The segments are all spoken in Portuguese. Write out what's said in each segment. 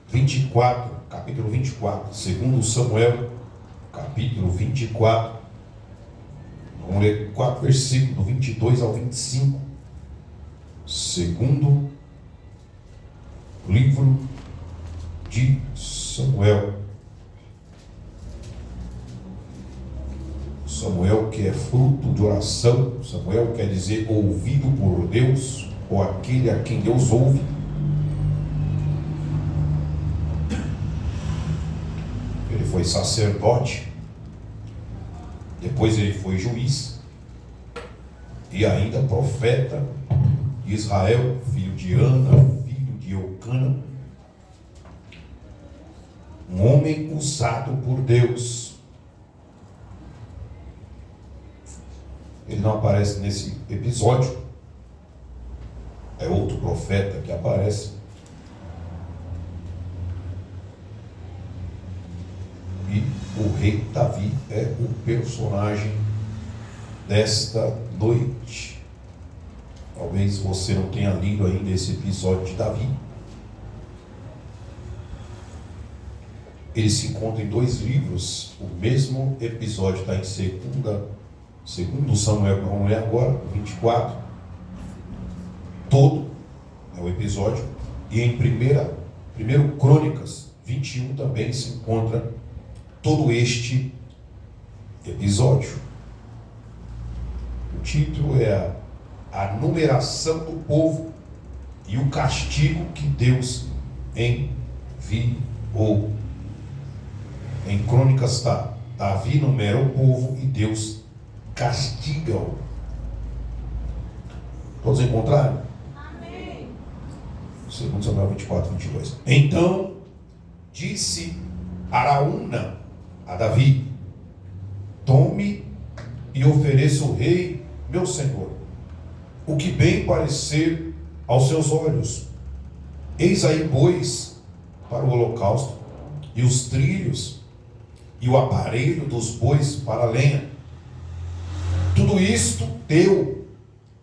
24, capítulo 24, segundo Samuel, capítulo 24, vamos ler 4 versículos, do 22 ao 25, segundo livro de Samuel. Samuel que é fruto de oração, Samuel quer dizer ouvido por Deus, ou aquele a quem Deus ouve. Ele foi sacerdote, depois ele foi juiz, e ainda profeta de Israel, filho de Ana, filho de Eucana, um homem usado por Deus. Ele não aparece nesse episódio, é outro profeta que aparece. E o rei Davi é o personagem desta noite. Talvez você não tenha lido ainda esse episódio de Davi. Ele se encontra em 2 livros. O mesmo episódio está em segundo Samuel, que vamos ler agora, 24. Todo é o episódio. E em primeiro Crônicas 21 também se encontra todo este episódio. O título é a numeração do povo e o castigo que Deus enviou. Em Crônicas está: Davi numera o povo e Deus castiga-o. Todos encontraram? Amém. 2 Samuel 24, 22. Então disse Araúna a Davi: tome e ofereça ao rei meu senhor o que bem parecer aos seus olhos. Eis aí bois para o holocausto, e os trilhos e o aparelho dos bois para a lenha. Tudo isto deu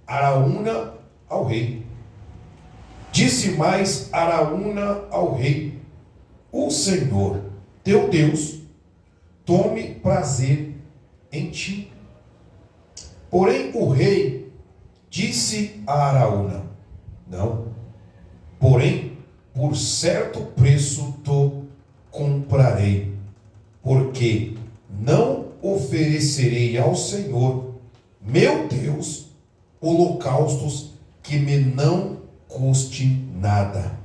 Araúna ao rei. Disse mais Araúna ao rei: o Senhor teu Deus tome prazer em ti. Porém o rei disse a Araúna: não, porém por certo preço te comprarei, porque não oferecerei ao Senhor meu Deus holocaustos que me não custe nada.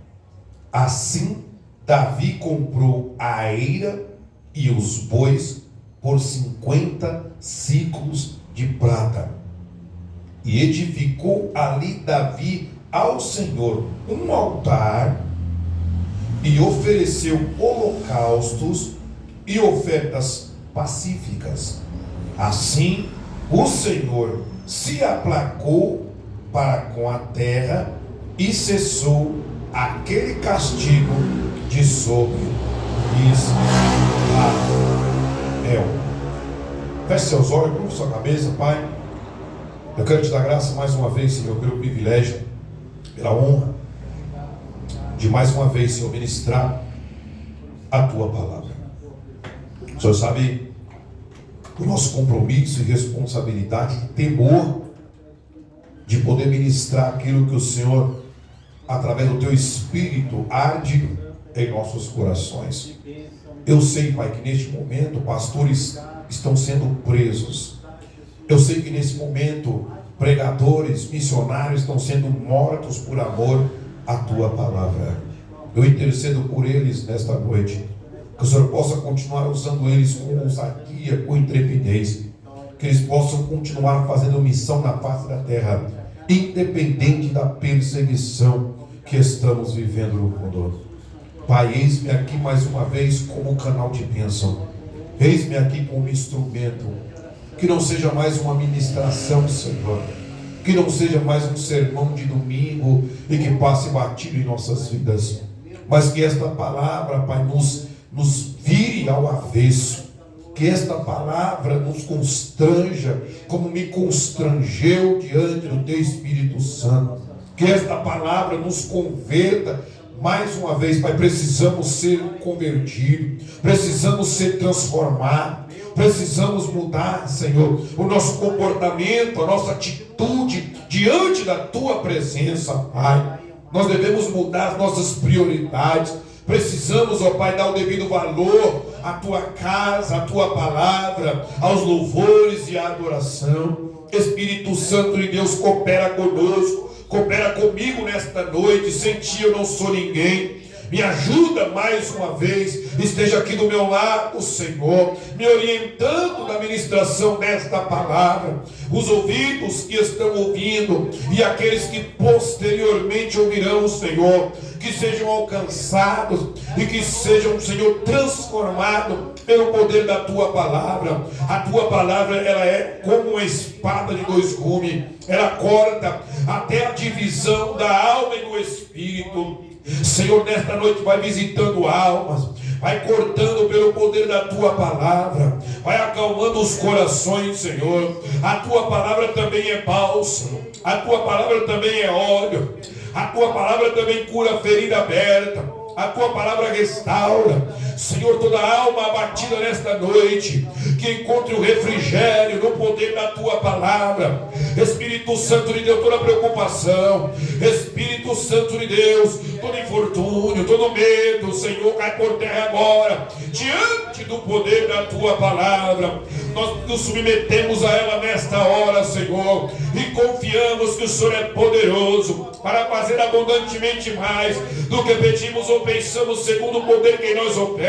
Assim Davi comprou a eira e os bois por 50 siclos de prata, e edificou ali Davi ao Senhor um altar, e ofereceu holocaustos e ofertas pacíficas. Assim o Senhor se aplacou para com a terra, e cessou aquele castigo de sobre Israel. Feche seus olhos, curva sua cabeça. Pai, eu quero te dar graça mais uma vez, Senhor, pelo privilégio, pela honra de mais uma vez, Senhor, ministrar a tua palavra. O Senhor sabe o nosso compromisso e responsabilidade e temor de poder ministrar aquilo que o Senhor, através do teu Espírito, arde em nossos corações. Eu sei, Pai, que neste momento pastores estão sendo presos. Eu sei que nesse momento pregadores, missionários estão sendo mortos por amor à tua palavra. Eu intercedo por eles nesta noite, que o Senhor possa continuar usando eles com ousadia, com intrepidez, que eles possam continuar fazendo missão na face da terra, independente da perseguição que estamos vivendo no mundo. Pai, eis-me aqui mais uma vez como canal de bênção. Eis-me aqui como instrumento. Que não seja mais uma ministração, Senhor. Que não seja mais um sermão de domingo e que passe batido em nossas vidas. Mas que esta palavra, Pai, nos vire ao avesso. Que esta palavra nos constranja, como me constrangeu diante do Teu Espírito Santo. Que esta palavra nos converta mais uma vez, Pai, precisamos ser convertidos, precisamos ser transformados, precisamos mudar, Senhor, o nosso comportamento, a nossa atitude diante da Tua presença, Pai. Nós devemos mudar as nossas prioridades. Precisamos, ó Pai, dar o devido valor à Tua casa, à Tua palavra, aos louvores e à adoração. Espírito Santo de Deus, coopera conosco, coopera comigo nesta noite. Sem Ti eu não sou ninguém. Me ajuda mais uma vez, esteja aqui do meu lado, Senhor, me orientando na ministração desta palavra. Os ouvidos que estão ouvindo e aqueles que posteriormente ouvirão, Senhor, que sejam alcançados e que sejam, Senhor, transformados pelo poder da Tua palavra. A Tua palavra, ela é como uma espada de dois gumes, ela corta até a divisão da alma e do espírito. Senhor, nesta noite vai visitando almas, vai cortando pelo poder da Tua palavra, vai acalmando os corações, Senhor. A Tua palavra também é bálsamo, a Tua palavra também é óleo, a Tua palavra também cura ferida aberta, a Tua palavra restaura. Senhor, toda alma abatida nesta noite, que encontre o refrigério no poder da Tua palavra. Espírito Santo de Deus, toda preocupação, Espírito Santo de Deus, todo infortúnio, todo medo, Senhor, cai por terra agora, diante do poder da Tua palavra. Nós nos submetemos a ela nesta hora, Senhor, e confiamos que o Senhor é poderoso para fazer abundantemente mais do que pedimos ou pensamos, segundo o poder que em nós opera.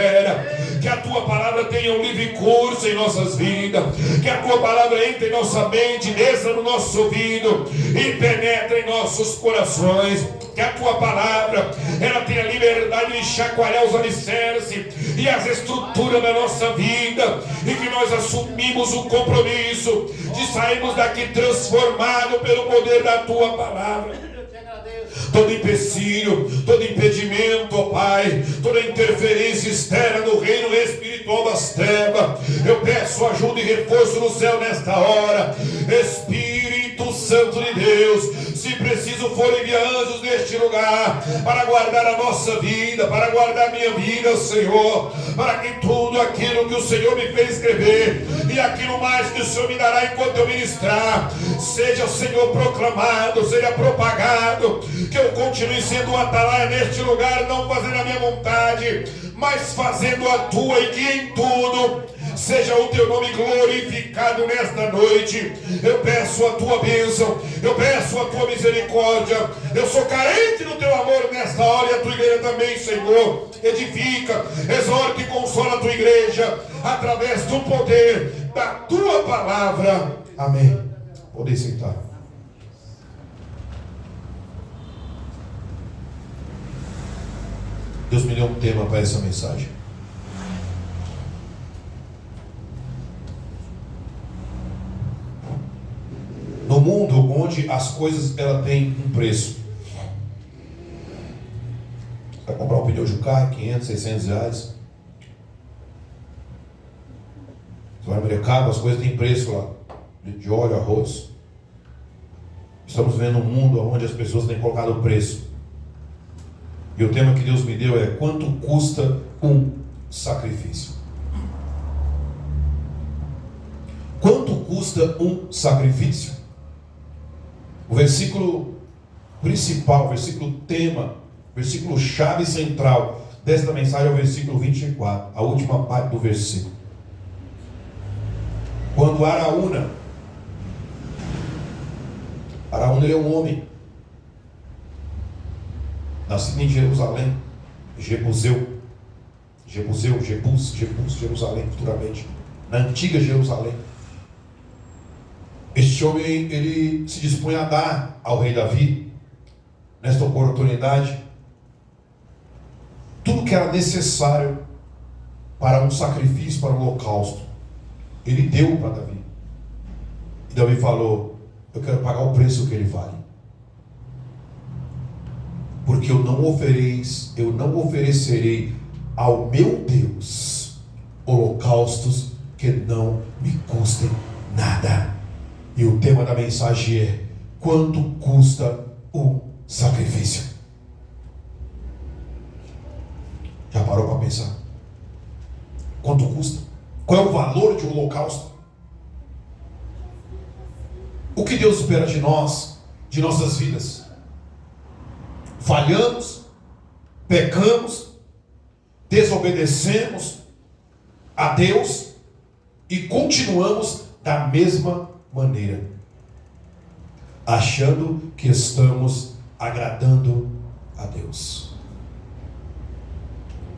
Que a Tua palavra tenha um livre curso em nossas vidas, que a Tua palavra entre em nossa mente, desça no nosso ouvido e penetre em nossos corações. Que a Tua palavra, ela tenha liberdade de chacoalhar os alicerces e as estruturas da nossa vida, e que nós assumimos o compromisso de sairmos daqui transformados pelo poder da Tua palavra. Todo empecilho, todo impedimento, ó Pai, toda interferência externa no reino espiritual das trevas, eu peço ajuda e reforço no céu nesta hora. Espírito Santo de Deus, se preciso for, envia anjos neste lugar para guardar a nossa vida, para guardar a minha vida, Senhor, para que tudo aquilo que o Senhor me fez escrever e aquilo mais que o Senhor me dará enquanto eu ministrar, seja, Senhor, proclamado, seja propagado, que eu continue sendo um atalaia neste lugar, não fazendo a minha vontade, mas fazendo a Tua, e que em tudo seja o Teu nome glorificado nesta noite. Eu peço a Tua bênção, eu peço a Tua misericórdia. Eu sou carente do Teu amor nesta hora, e a Tua igreja também, Senhor. Edifica, exorta e consola a Tua igreja através do poder da Tua palavra. Amém. Podem sentar. Deus me deu um tema para essa mensagem. No mundo onde as coisas ela têm um preço. Você vai comprar um pneu de um carro, 500, 600 reais. Você vai no mercado, as coisas têm preço lá. De óleo, arroz. Estamos vendo um mundo onde as pessoas têm colocado o preço. E o tema que Deus me deu é: quanto custa um sacrifício? Quanto custa um sacrifício? O versículo principal, o versículo tema, o versículo chave central desta mensagem é o versículo 24, a última parte do versículo. Quando Araúna ele é um homem nascido em Jerusalém, Jebus, Jerusalém, futuramente, na antiga Jerusalém. Este homem, ele se dispõe a dar ao rei Davi, nesta oportunidade, tudo que era necessário para um sacrifício, para um holocausto. Ele deu para Davi. E Davi falou: eu quero pagar o preço que ele vale. Porque eu não oferecerei ao meu Deus holocaustos que não me custem nada. E o tema da mensagem é: quanto custa um sacrifício? Já parou para pensar? Quanto custa? Qual é o valor de um holocausto? O que Deus espera de nós, de nossas vidas? Falhamos, pecamos, desobedecemos a Deus e continuamos da mesma maneira, achando que estamos agradando a Deus.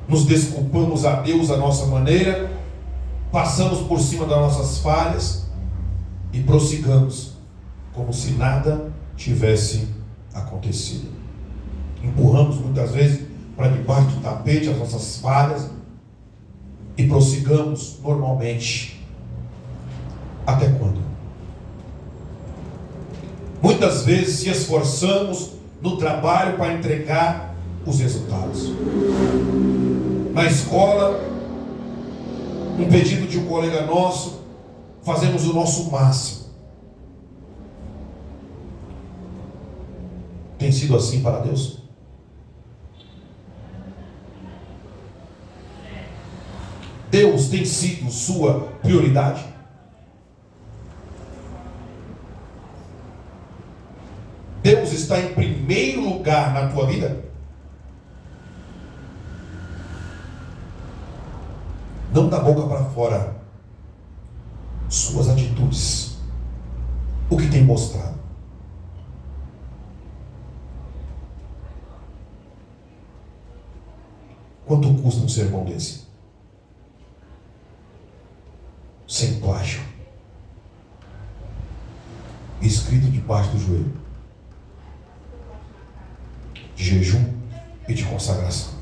Nos desculpamos a Deus à nossa maneira, passamos por cima das nossas falhas e prossigamos como se nada tivesse acontecido. Empurramos muitas vezes para debaixo do tapete as nossas falhas e prossigamos normalmente. Até quando? Muitas vezes se esforçamos no trabalho para entregar os resultados. Na escola, um pedido de um colega nosso, fazemos o nosso máximo. Tem sido assim para Deus? Deus tem sido sua prioridade? Deus está em primeiro lugar na tua vida? Não da boca para fora, suas atitudes, o que tem mostrado. Quanto custa um sermão desse? Sem plágio, escrito debaixo do joelho, de jejum e de consagração.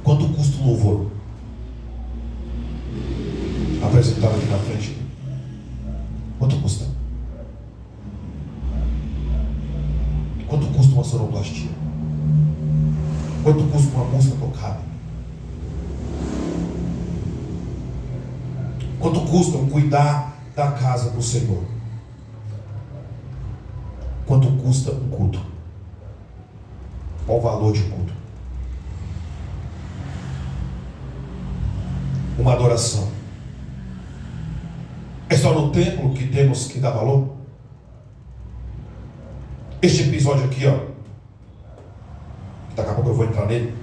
Quanto custa o louvor apresentado aqui na frente? Quanto custa? Quanto custa uma sonoplastia? Quanto custa uma música tocada? Quanto custa cuidar da casa do Senhor? Quanto custa um culto? Qual o valor de culto? Uma adoração. É só no templo que temos que dar valor? Este episódio aqui, ó, daqui a pouco eu vou entrar nele,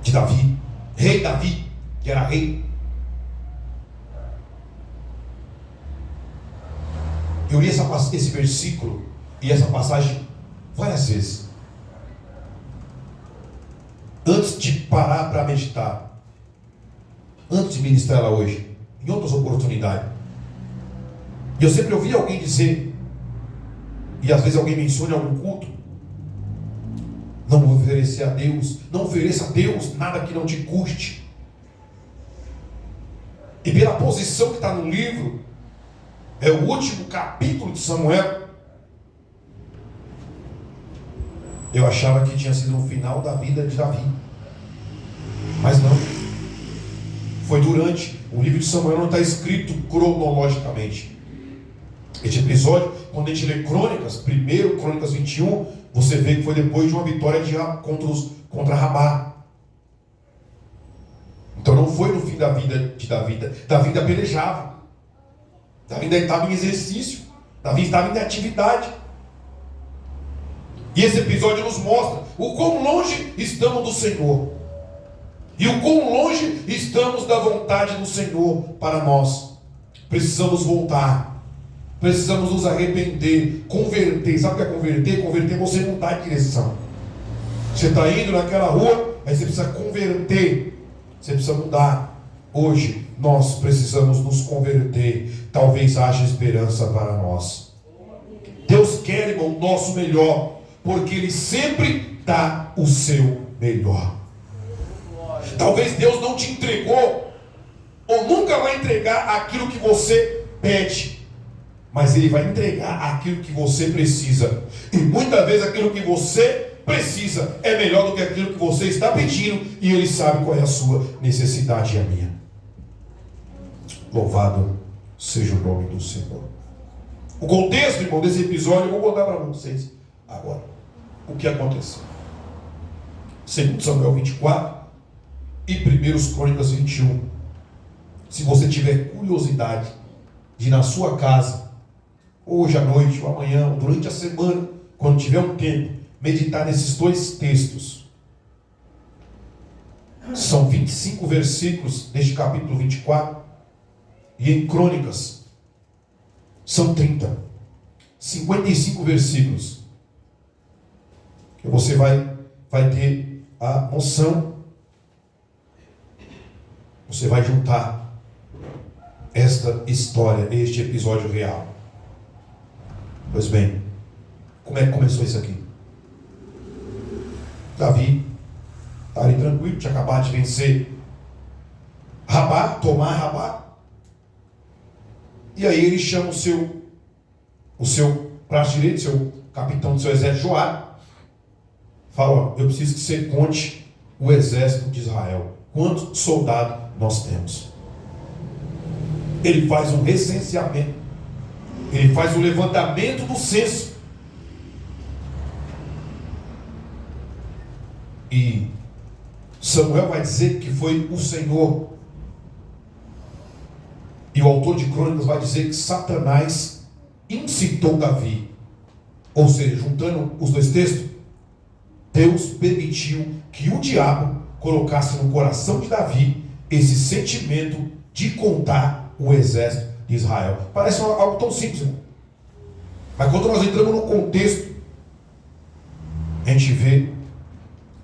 de Davi, rei Davi, que era rei. Eu li esse versículo e essa passagem várias vezes, antes de parar para meditar, antes de ministrar ela hoje, em outras oportunidades. E eu sempre ouvi alguém dizer, e às vezes alguém menciona em algum culto, não oferecer a Deus, não ofereça a Deus nada que não te custe. E pela posição que está no livro, é o último capítulo de Samuel, eu achava que tinha sido o final da vida de Davi, mas não. Foi durante. O livro de Samuel não está escrito cronologicamente. Este episódio, quando a gente lê Crônicas, primeiro Crônicas 21, você vê que foi depois de uma vitória contra Ramá. Então não foi no fim da vida de Davi. Davi ainda pelejava. Davi ainda estava em exercício. Davi estava em atividade. E esse episódio nos mostra o quão longe estamos do Senhor. E o quão longe estamos da vontade do Senhor para nós. Precisamos voltar. Precisamos nos arrepender, converter. Sabe o que é converter? Converter é você mudar de direção. Você está indo naquela rua, aí você precisa converter. Você precisa mudar. Hoje nós precisamos nos converter. Talvez haja esperança para nós. Deus quer, irmão, o nosso melhor, porque Ele sempre dá o seu melhor. Talvez Deus não te entregou, ou nunca vai entregar aquilo que você pede, mas Ele vai entregar aquilo que você precisa. E muitas vezes aquilo que você precisa é melhor do que aquilo que você está pedindo, e Ele sabe qual é a sua necessidade e a minha. Louvado seja o nome do Senhor. O contexto, irmão, desse episódio, eu vou contar para vocês. Agora, o que aconteceu? Segundo Samuel 24 e 1 Crônicas 21. Se você tiver curiosidade de ir na sua casa, hoje à noite, ou amanhã, ou durante a semana, quando tiver um tempo, meditar nesses dois textos. São 25 versículos neste capítulo 24. E em Crônicas são 30. 55 versículos. Que você vai ter a noção. Você vai juntar esta história, este episódio real. Pois bem, como é que começou isso aqui? Davi está ali tranquilo, tinha acabado de vencer Rabá, tomar Rabá. E aí ele chama o seu braço direito, seu capitão do seu exército, Joabe. Fala, eu preciso que você conte o exército de Israel. Quantos soldados nós temos? Ele faz um recenseamento. Ele faz o levantamento do censo. E Samuel vai dizer que foi o Senhor. E o autor de Crônicas vai dizer que Satanás incitou Davi. Ou seja, juntando os dois textos, Deus permitiu que o diabo colocasse no coração de Davi esse sentimento de contar o exército de Israel. Parece algo tão simples, irmão. Mas quando nós entramos no contexto, a gente vê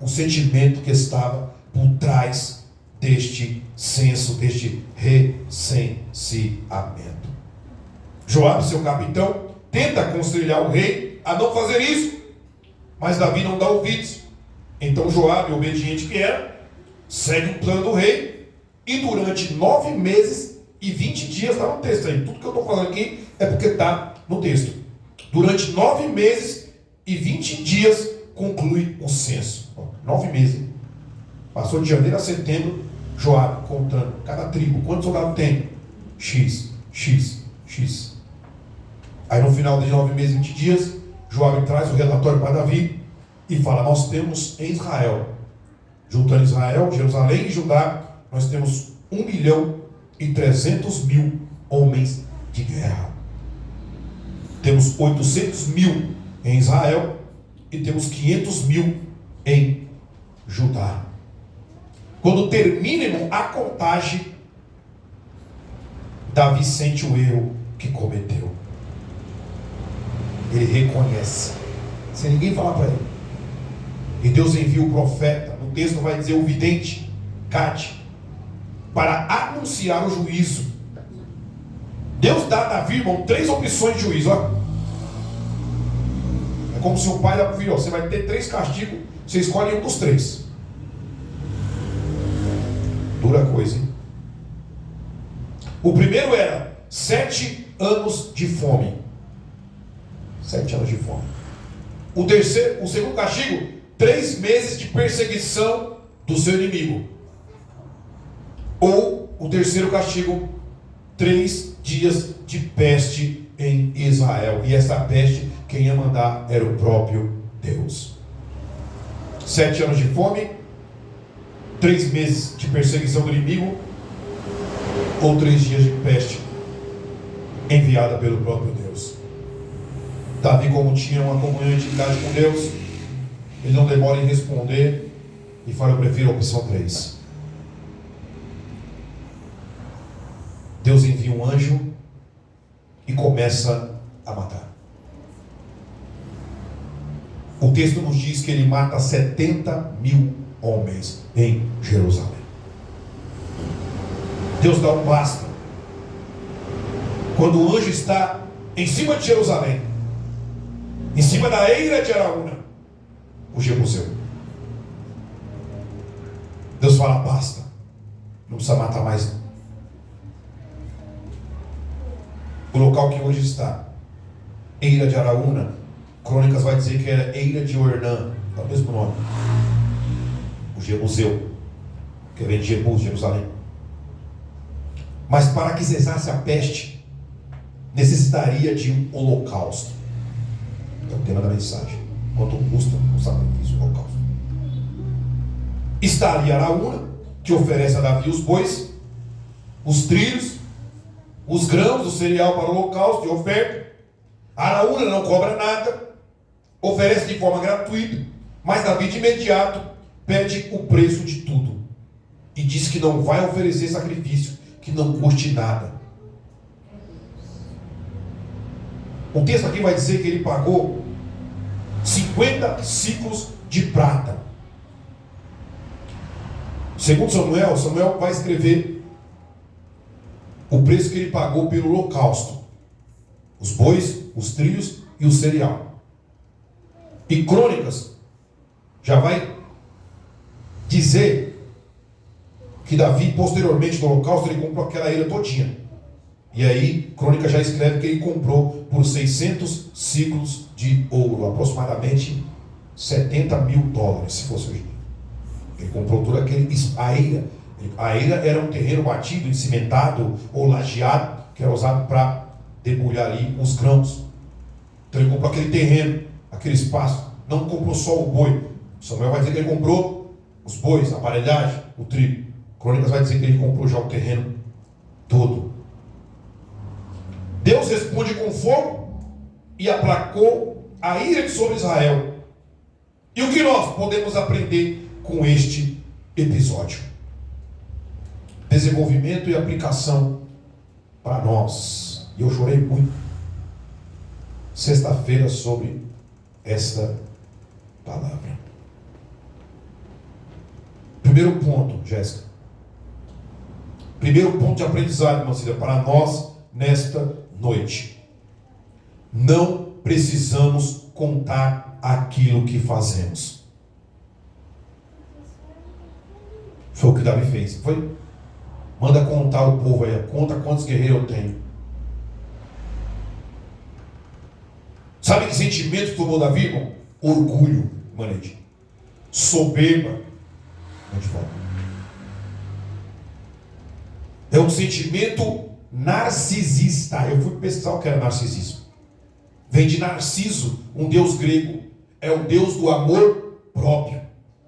o sentimento que estava por trás deste censo, deste recenseamento. Joabe, seu capitão, tenta aconselhar o rei a não fazer isso, mas Davi não dá ouvidos. Então Joabe, obediente que era, segue o plano do rei, e durante 9 meses e 20 dias, está no texto aí, tudo que eu estou falando aqui é porque está no texto. Durante 9 meses e 20 dias conclui o censo. 9 meses. Passou de janeiro a setembro, Joabe contando cada tribo, quantos soldados tem? X. Aí no final de 9 meses e 20 dias, Joabe traz o relatório para Davi e fala, nós temos em Israel, juntando Israel, Jerusalém e Judá, nós temos 1.300.000 homens de guerra. Temos 800.000 em Israel e temos 500.000 em Judá. Quando termina, irmão, a contagem, Davi sente o erro que cometeu. Ele reconhece, sem ninguém falar para ele. E Deus envia o profeta, no texto vai dizer o vidente, Gade, para anunciar o juízo. Deus dá a Davi, irmão, 3 opções de juízo. Ó. É como se o pai dá para o filho, ó, você vai ter 3 castigos, você escolhe um dos 3. Dura coisa, hein? O primeiro era 7 anos de fome. 7 anos de fome. O segundo castigo, 3 meses de perseguição do seu inimigo. Ou o terceiro castigo, 3 dias de peste em Israel. E essa peste, quem ia mandar era o próprio Deus. 7 anos de fome, 3 meses de perseguição do inimigo, ou 3 dias de peste enviada pelo próprio Deus. Davi, como tinha uma comunhão de intimidade com Deus, ele não demora em responder e fala, eu prefiro a opção 3. Deus envia um anjo e começa a matar. O texto nos diz que ele mata 70.000 homens em Jerusalém. Deus dá um basta. Quando o anjo está em cima de Jerusalém, em cima da eira de Araúna, o Jebuseu, Deus fala, basta, não precisa matar mais não. O local que hoje está, eira de Araúna, Crônicas vai dizer que era eira de Ornã, é o mesmo nome. O Jebuseu, que vem de Jebus, Jerusalém. Mas para que cessasse a peste, necessitaria de um holocausto. É o tema da mensagem. quanto custa o sacrifício do holocausto. Está ali Araúna, que oferece a Davi os bois, os trilhos, os grãos, o cereal para o holocausto de oferta. Araúna não cobra nada, oferece de forma gratuita, mas Davi de imediato pede o preço de tudo e diz que não vai oferecer sacrifício que não custe nada. O texto aqui vai dizer que ele pagou 50 ciclos de prata. Segundo Samuel vai escrever o preço que ele pagou pelo holocausto: os bois, os trilhos e o cereal. E Crônicas já vai dizer que Davi, posteriormente do holocausto, ele comprou aquela ilha todinha. E aí, Crônicas já escreve que ele comprou por 600 ciclos de ouro, aproximadamente $70.000, se fosse hoje em dia. Ele comprou todo aquele... A ilha era um terreno batido, cimentado ou lajeado, que era usado para debulhar ali os grãos. Então ele comprou aquele terreno, aquele espaço. Não comprou só o boi. Samuel vai dizer que ele comprou os bois, a aparelhagem, o trigo. Crônicas vai dizer que ele comprou já o terreno todo. Deus responde com fogo e aplacou a ira sobre Israel. E o que nós podemos aprender com este episódio? Desenvolvimento e aplicação para nós. E eu chorei muito sexta-feira sobre esta palavra. Primeiro ponto, Jéssica. Primeiro ponto de aprendizado, irmã Cida, para nós nesta noite. Não precisamos contar aquilo que fazemos. Foi o que Davi fez, foi? Manda contar o povo aí, conta quantos guerreiros eu tenho. Sabe que sentimento tomou Davi, irmão? Orgulho, manete. Soberba. É um sentimento narcisista. Eu fui pesquisar o que era narcisismo. Vem de Narciso, um deus grego. É o deus do amor próprio.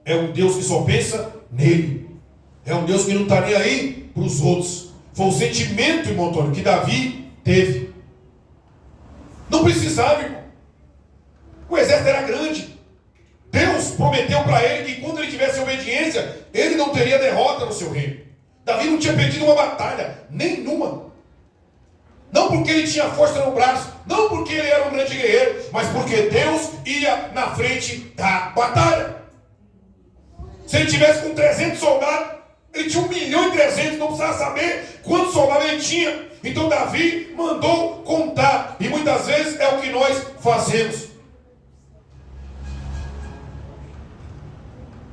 É um Deus que só pensa nele. É um Deus que não está nem aí para os outros. Foi o sentimento, irmão Antônio, que Davi teve. Não precisava, irmão. O exército era grande. Deus prometeu para ele que quando ele tivesse obediência, ele não teria derrota no seu reino. Davi não tinha perdido uma batalha, nenhuma. Não porque ele tinha força no braço, não porque ele era um grande guerreiro, mas porque Deus ia na frente da batalha. Se ele tivesse com 300 soldados, ele tinha 1.300.000, não precisava saber quantos soldados ele tinha. Então Davi mandou contar, e muitas vezes é o que nós fazemos.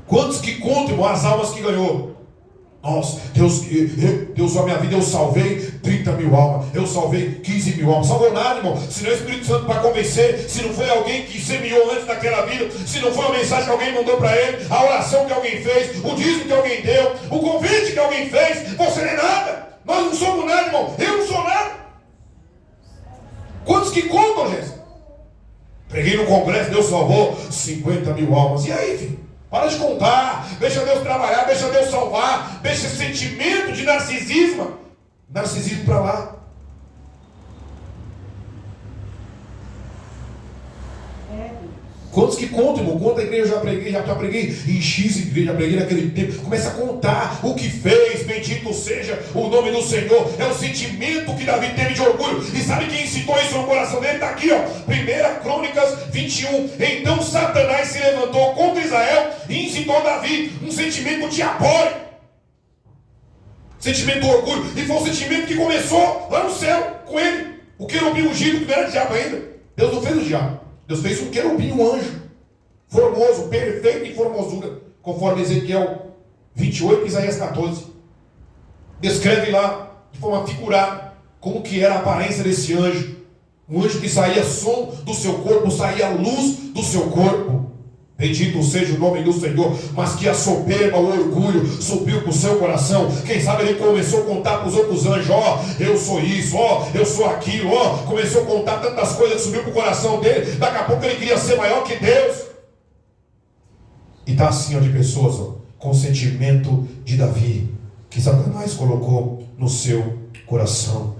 Quantos que contam as almas que ganhou? Nossa, Deus usou a minha vida, eu salvei 30.000 almas, eu salvei 15.000 almas. Salvou nada, irmão, se não é o Espírito Santo para convencer, se não foi alguém que semeou antes daquela vida, se não foi a mensagem que alguém mandou para ele, a oração que alguém fez, o dízimo que alguém deu, o convite que alguém fez. Você não é nada, nós não somos nada, irmão, eu não sou nada. Quantos que contam, gente? Preguei no congresso, Deus salvou 50.000 almas. E aí, filho? Para de contar, deixa Deus trabalhar, deixa Deus salvar, deixa esse sentimento de narcisismo para lá. Quantos que contam, irmão? Conta a igreja, já preguei em X igreja, já preguei naquele tempo. Começa a contar o que fez, bendito seja o nome do Senhor. É o sentimento que Davi teve de orgulho. E sabe quem incitou isso no coração dele? Está aqui, ó. 1 Crônicas 21. Então Satanás se levantou contra Israel e incitou Davi um sentimento diabólico. Sentimento do orgulho. E foi um sentimento que começou lá no céu com ele. O querubim ungido, que não era diabo ainda. Deus não fez o diabo. Deus fez um querubim, um anjo, formoso, perfeito em formosura, conforme Ezequiel 28 e Isaías 14. Descreve lá, de forma figurada, como que era a aparência desse anjo. Um anjo que saía som do seu corpo, saía luz do seu corpo. Bendito seja o nome do Senhor. Mas que a soberba, o orgulho subiu para o seu coração. Quem sabe ele começou a contar para os outros anjos: ó, eu sou isso, ó, eu sou aquilo, ó. Começou a contar tantas coisas que subiu para o coração dele. Daqui a pouco ele queria ser maior que Deus. E está assim, ó, de pessoas, ó, com o sentimento de Davi, que Satanás colocou no seu coração.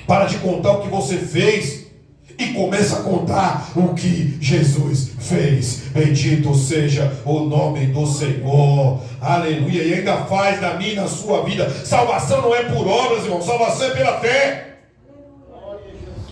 Para de contar o que você fez e começa a contar o que Jesus fez. Bendito seja o nome do Senhor. Aleluia. E ainda faz da minha e na sua vida. Salvação não é por obras, irmão. Salvação é pela fé.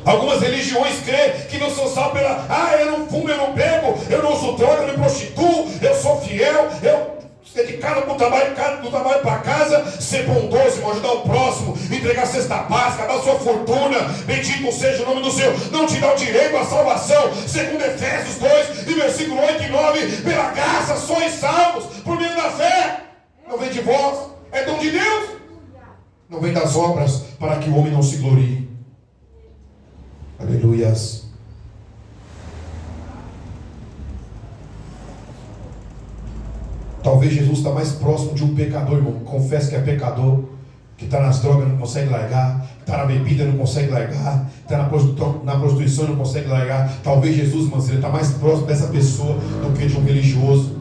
Algumas religiões creem que não são salvos pela... eu não fumo, eu não bebo, eu não uso droga, eu não me prostituo, eu sou fiel, eu dedicado para o trabalho, do trabalho para casa, ser bondoso, irmão, ajudar o próximo, entregar a cesta básica, dar sua fortuna. Bendito seja o nome do Senhor. Não te dá o direito à salvação, segundo Efésios 2, e versículo 8 e 9. Pela graça sois salvos, por meio da fé. Não vem de vós, é dom de Deus. Não vem das obras, para que o homem não se glorie. Aleluias. Talvez Jesus está mais próximo de um pecador, irmão. Confessa que é pecador, que está nas drogas e não consegue largar, está na bebida e não consegue largar, está na prostituição e não consegue largar. Talvez Jesus, irmão, ele está mais próximo dessa pessoa do que de um religioso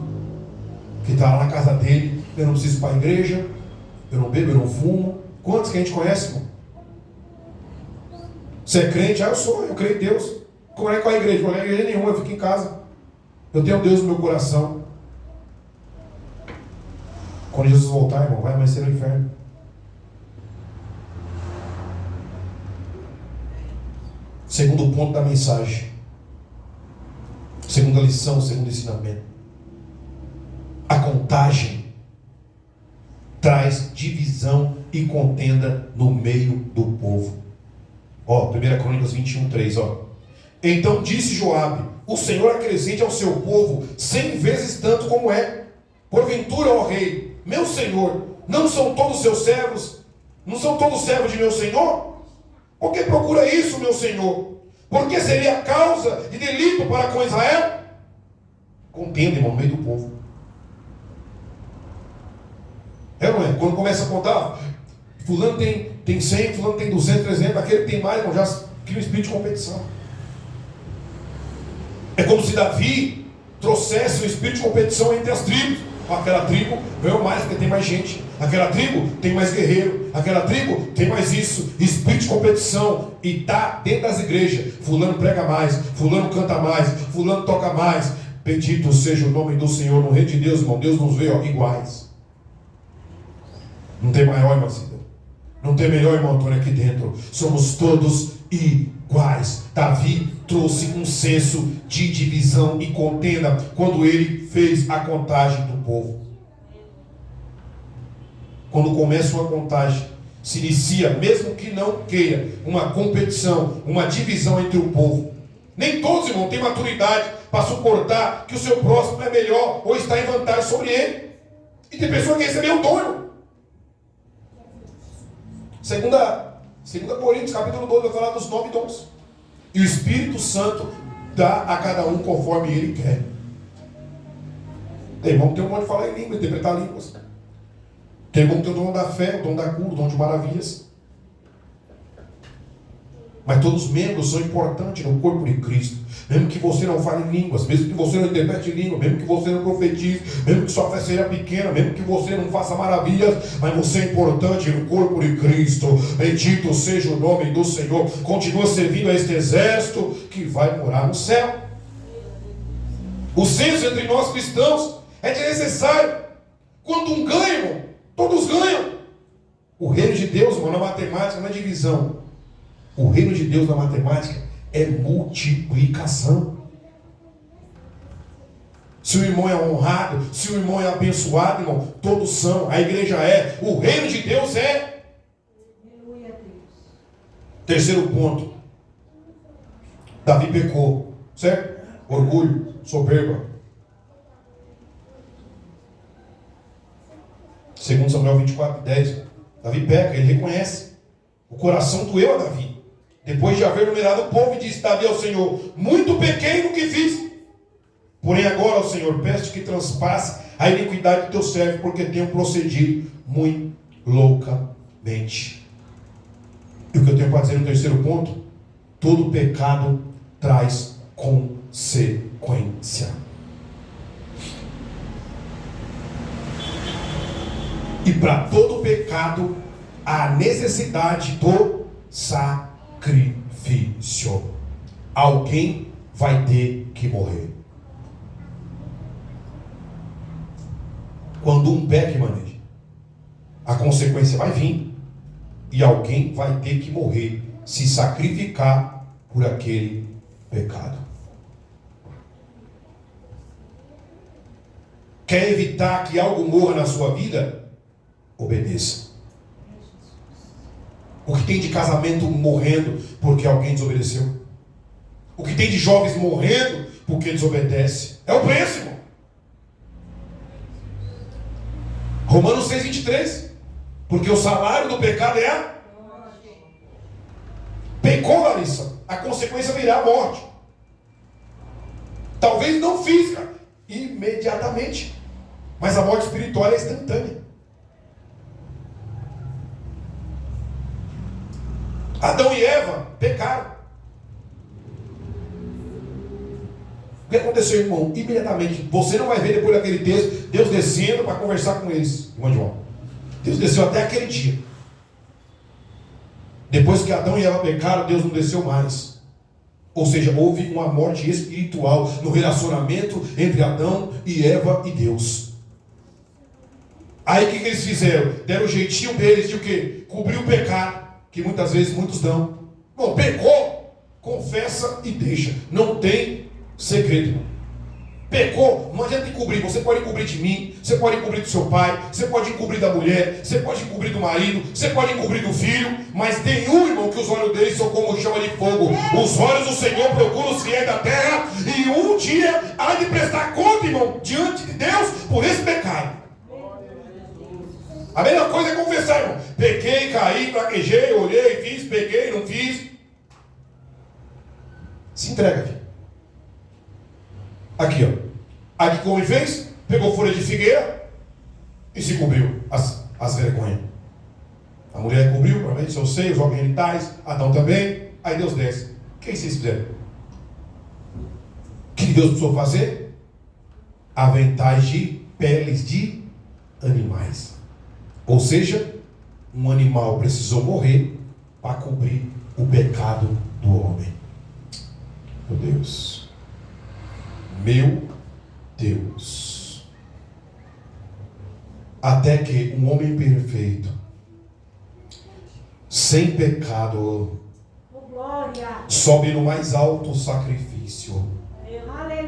que está lá na casa dele. Eu não preciso ir para a igreja, eu não bebo, eu não fumo. Quantos que a gente conhece, irmão? Você é crente? Eu creio em Deus. Como é que vai a igreja? Não é igreja nenhuma, eu fico em casa. Eu tenho Deus no meu coração. Quando Jesus voltar, irmão, vai amanhecer no inferno. Segundo ponto da mensagem. Segunda lição, segundo ensinamento. A contagem traz divisão e contenda no meio do povo. 1 Crônicas 21:3, Então disse Joabe: o Senhor acrescente ao seu povo 100 vezes tanto como é. Porventura, ó rei, meu senhor, não são todos seus servos? Não são todos servos de meu senhor? Por que procura isso, meu senhor? Porque seria causa de delito para com Israel? Contenda, irmão, no meio do povo. É, não é? Quando começa a contar, fulano tem 100, fulano tem 200, 300, aquele que tem mais, irmão, já cria um espírito de competição. É como se Davi trouxesse um espírito de competição entre as tribos. Aquela tribo ganhou mais porque tem mais gente. Aquela tribo tem mais guerreiro. Aquela tribo tem mais isso. Espírito de competição. E está dentro das igrejas. Fulano prega mais, fulano canta mais, fulano toca mais. Bendito seja o nome do Senhor. No reino de Deus, irmão, Deus nos vê iguais. Não tem maior, irmão Cida. Não tem melhor, irmão Antônio, aqui dentro. Somos todos iguais. Davi trouxe um senso de divisão e contenda quando ele fez a contagem do povo. Quando começa uma contagem, se inicia, mesmo que não queira, uma competição, uma divisão entre o povo. Nem todos, irmão, têm maturidade para suportar que o seu próximo é melhor ou está em vantagem sobre ele. E tem pessoa que recebeu o dom, irmão. Segunda Coríntios, capítulo 12, vai falar dos 9 dons. E o Espírito Santo dá a cada um conforme ele quer. Tem irmão que tem um dom de falar em língua, interpretar línguas. Tem irmão que tem o dom da fé, o dom da cura, o dom de maravilhas. Mas todos os membros são importantes no corpo de Cristo. Mesmo que você não fale em línguas, mesmo que você não interprete língua, mesmo que você não profetize, mesmo que sua fé seja pequena, mesmo que você não faça maravilhas, mas você é importante no corpo de Cristo. Bendito seja o nome do Senhor. Continua servindo a este exército que vai morar no céu. O senso entre nós cristãos é necessário. Quando um ganha, irmão, todos ganham. O reino de Deus, irmão, na matemática não é divisão. O reino de Deus na matemática é multiplicação. Se o irmão é honrado, se o irmão é abençoado, irmão, todos são. A igreja é. O reino de Deus é. Terceiro ponto. Davi pecou, certo? Orgulho, soberba. 2 Samuel 24:10. Davi peca, ele reconhece. O coração doeu a Davi. Depois de haver numerado o povo, disse Davi ao Senhor: muito pequei no que fiz. Porém agora, ó Senhor, peço que transpasse a iniquidade do teu servo, porque tenho procedido muito loucamente. E o que eu tenho para dizer no terceiro ponto? Todo pecado traz consequência. E para todo pecado, há necessidade do sacrifício. Alguém vai ter que morrer. Quando um peca, irmão, a consequência vai vir. E alguém vai ter que morrer, se sacrificar por aquele pecado. Quer evitar que algo morra na sua vida? Obedeça. O que tem de casamento morrendo porque alguém desobedeceu? O que tem de jovens morrendo porque desobedece? É o preço, irmão. Romanos 6,23. Porque o salário do pecado é a morte. Pecou, Larissa, a consequência virá a morte. Talvez não física, imediatamente, mas a morte espiritual é instantânea. Adão e Eva pecaram. O que aconteceu, irmão? Imediatamente. Você não vai ver depois daquele texto Deus descendo para conversar com eles, irmão João. Deus desceu até aquele dia. Depois que Adão e Eva pecaram, Deus não desceu mais. Ou seja, houve uma morte espiritual no relacionamento entre Adão e Eva e Deus. Aí o que eles fizeram? Deram o jeitinho deles de o quê? Cobrir o pecado, que muitas vezes muitos dão. Bom, pecou, confessa e deixa. Não tem segredo. Pecou, não adianta encobrir. Você pode encobrir de mim, você pode encobrir do seu pai, você pode encobrir da mulher, você pode encobrir do marido, você pode encobrir do filho, mas tem um, irmão, que os olhos dele são como chama de fogo. Os olhos do Senhor procuram os fiéis da terra, e um dia há de prestar conta, irmão, diante de Deus por esse pecado. A mesma coisa é confessar, irmão. Pequei, caí, fraquejei, olhei, fiz, peguei, não fiz. Se entrega, filho. Aqui, ó. Aqui como ele fez, pegou folha de figueira e se cobriu as vergonhas. A mulher cobriu, provavelmente, seus seios, órgãos genitais, Adão também. Aí Deus desce. O que vocês fizeram? O que Deus precisou fazer? Aventais de peles de animais. Ou seja, um animal precisou morrer para cobrir o pecado do homem. Meu Deus. Meu Deus. Até que um homem perfeito, sem pecado, sobe no mais alto sacrifício.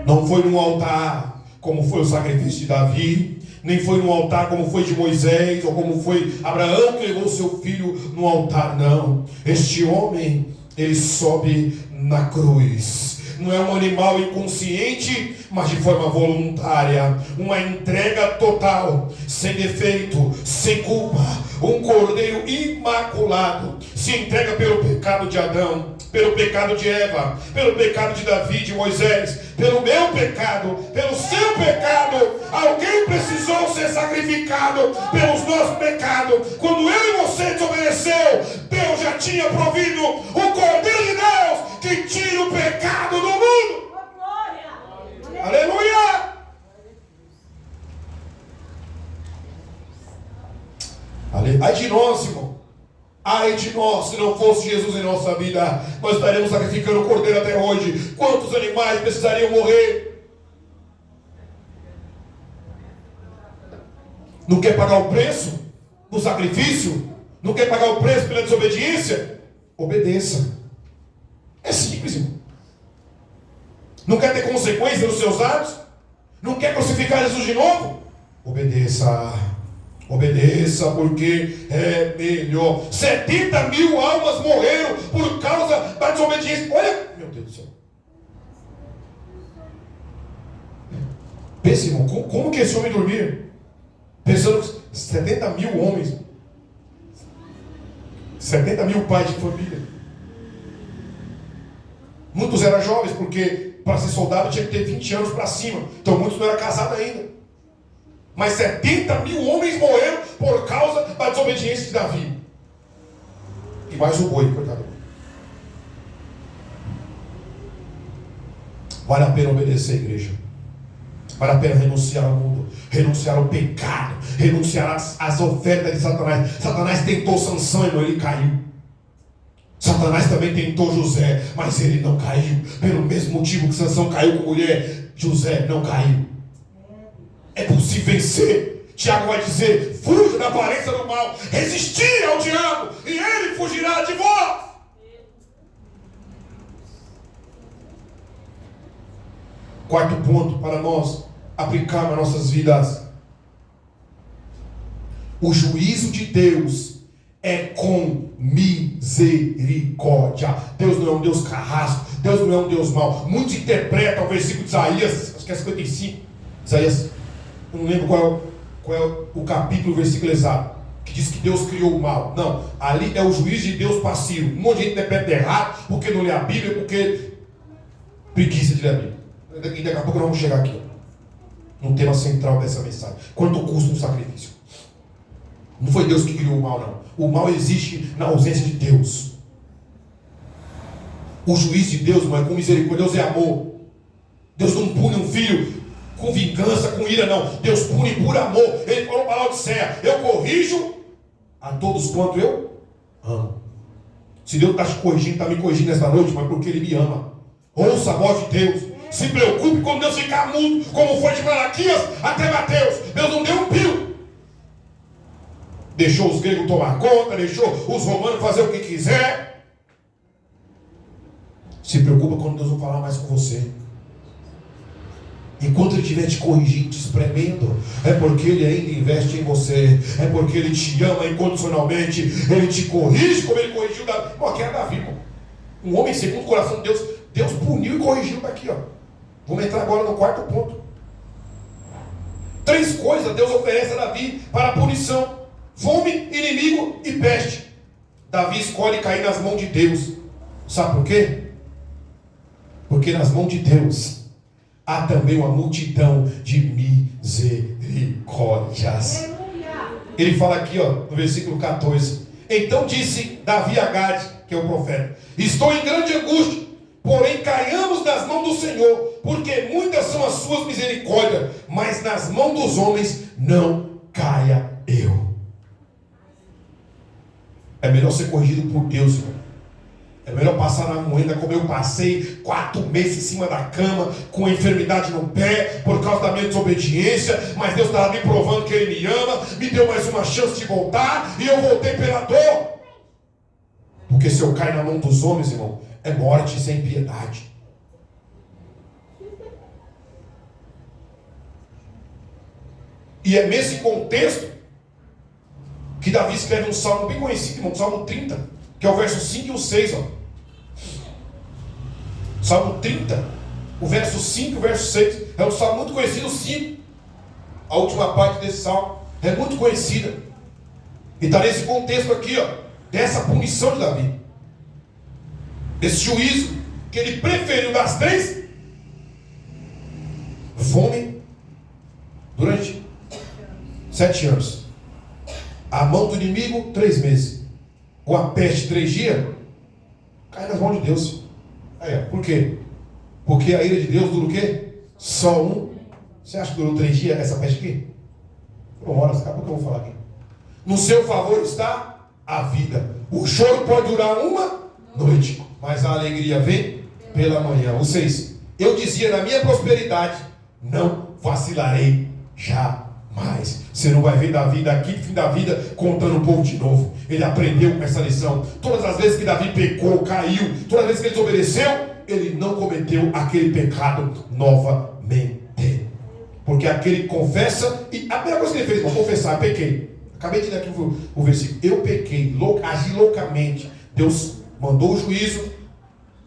Não foi num altar como foi o sacrifício de Davi, nem foi num altar como foi de Moisés, ou como foi Abraão que levou seu filho no altar, não. Este homem, ele sobe na cruz. Não é um animal inconsciente, mas de forma voluntária. Uma entrega total, sem defeito, sem culpa. Um cordeiro imaculado. Se entrega pelo pecado de Adão, pelo pecado de Eva, pelo pecado de Davi, de Moisés, pelo meu pecado, pelo seu pecado. Alguém precisou ser sacrificado pelos nossos pecados. Quando eu e você desobedeceu, Deus já tinha provido o Cordeiro de Deus que tira o pecado do mundo. Aleluia! Ai de nós, irmão. Ai de nós, se não fosse Jesus em nossa vida, nós estaremos sacrificando o cordeiro até hoje. Quantos animais precisariam morrer? Não quer pagar o preço do sacrifício? Não quer pagar o preço pela desobediência? Obedeça. É simples, irmão. Não quer ter consequência nos seus atos? Não quer crucificar Jesus de novo? Obedeça. Obedeça, porque é melhor. 70 mil almas morreram por causa da desobediência. Olha, meu Deus do céu. Pense, irmão, como que esse homem dormia? Pensando que 70 mil homens, 70 mil pais de família. Muitos eram jovens, porque para ser soldado tinha que ter 20 anos para cima. Então muitos não eram casados ainda. Mas 70 mil homens morreram por causa da desobediência de Davi. E mais o boi, coitado. Vale a pena obedecer, igreja. Vale a pena renunciar ao mundo, renunciar ao pecado, renunciar às ofertas de Satanás. Satanás tentou Sansão, irmão, ele caiu. Satanás também tentou José, mas ele não caiu. Pelo mesmo motivo que Sansão caiu com mulher, José não caiu. É possível vencer. Tiago vai dizer: fuja da aparência do mal, resistir ao diabo, e ele fugirá de vós. Quarto ponto para nós aplicar nas nossas vidas: o juízo de Deus é com misericórdia. Deus não é um Deus carrasco, Deus não é um Deus mau. Muitos interpretam o versículo de Isaías, acho que é 55, Isaías, eu não lembro qual é o capítulo, o versículo exato, que diz que Deus criou o mal. Não, ali é o juízo de Deus passivo. Um monte de gente interpreta errado, porque não lê a Bíblia, porque preguiça de ler a Bíblia. E daqui a pouco nós vamos chegar aqui, no tema central dessa mensagem: quanto custa um sacrifício? Não foi Deus que criou o mal, não. O mal existe na ausência de Deus. O juízo de Deus não é com misericórdia. Deus é amor. Deus não pune um filho com vingança, com ira, não. Deus pune por amor. Ele falou para a Laodiceia: eu corrijo a todos quanto eu amo. Se Deus está te corrigindo, está me corrigindo nesta noite, mas porque Ele me ama. Ouça a voz de Deus. Se preocupe quando Deus ficar mudo, como foi de Malaquias até Mateus. Deus não deu um pio. Deixou os gregos tomar conta, deixou os romanos fazer o que quiser. Se preocupa quando Deus não falar mais com você. Enquanto Ele estiver te corrigindo, te espremendo, é porque Ele ainda investe em você. É porque Ele te ama incondicionalmente. Ele te corrige como Ele corrigiu Davi. Pô, quem é Davi, irmão? Um homem segundo o coração de Deus. Deus puniu e corrigiu daqui, ó. Vamos entrar agora no quarto ponto. 3 coisas Deus oferece a Davi para a punição: fome, inimigo e peste. Davi escolhe cair nas mãos de Deus. Sabe por quê? Porque nas mãos de Deus há também uma multidão de misericórdias. Ele fala aqui, ó, no versículo 14: então disse Davi a Gade, que é o profeta: estou em grande angústia, porém caiamos nas mãos do Senhor, porque muitas são as suas misericórdias, mas nas mãos dos homens não caia eu. É melhor ser corrigido por Deus, irmão. É melhor passar na moeda como eu passei 4 meses em cima da cama, com enfermidade no pé, por causa da minha desobediência, mas Deus estava me provando que Ele me ama, me deu mais uma chance de voltar, e eu voltei pela dor. Porque se eu cair na mão dos homens, irmão, é morte sem piedade. E é nesse contexto que Davi escreve um salmo bem conhecido, irmão, Salmo 30, que é o verso 5 e o 6, ó. Salmo 30, o verso 5 e o verso 6. É um salmo muito conhecido, o 5. A última parte desse salmo é muito conhecida. E está nesse contexto aqui, ó, dessa punição de Davi. Desse juízo que ele preferiu das 3: fome durante 7 anos, a mão do inimigo 3 meses, ou a peste 3 dias. Cai nas mãos de Deus. Aí, ó, por quê? Porque a ira de Deus dura o quê? Só um. Você acha que durou 3 dias essa peste aqui? Foram horas, daqui a pouco eu vou falar aqui. No seu favor está a vida. O choro pode durar uma noite, mas a alegria vem pela manhã. Ou seja, eu dizia na minha prosperidade: não vacilarei jamais. Você não vai ver Davi daqui no fim da vida contando o povo de novo. Ele aprendeu com essa lição. Todas as vezes que Davi pecou, caiu, todas as vezes que ele desobedeceu, ele não cometeu aquele pecado novamente. Porque aquele confessa, e a primeira coisa que ele fez foi confessar: pequei. Acabei de ler aqui o versículo: eu pequei, agi loucamente. Deus mandou o juízo.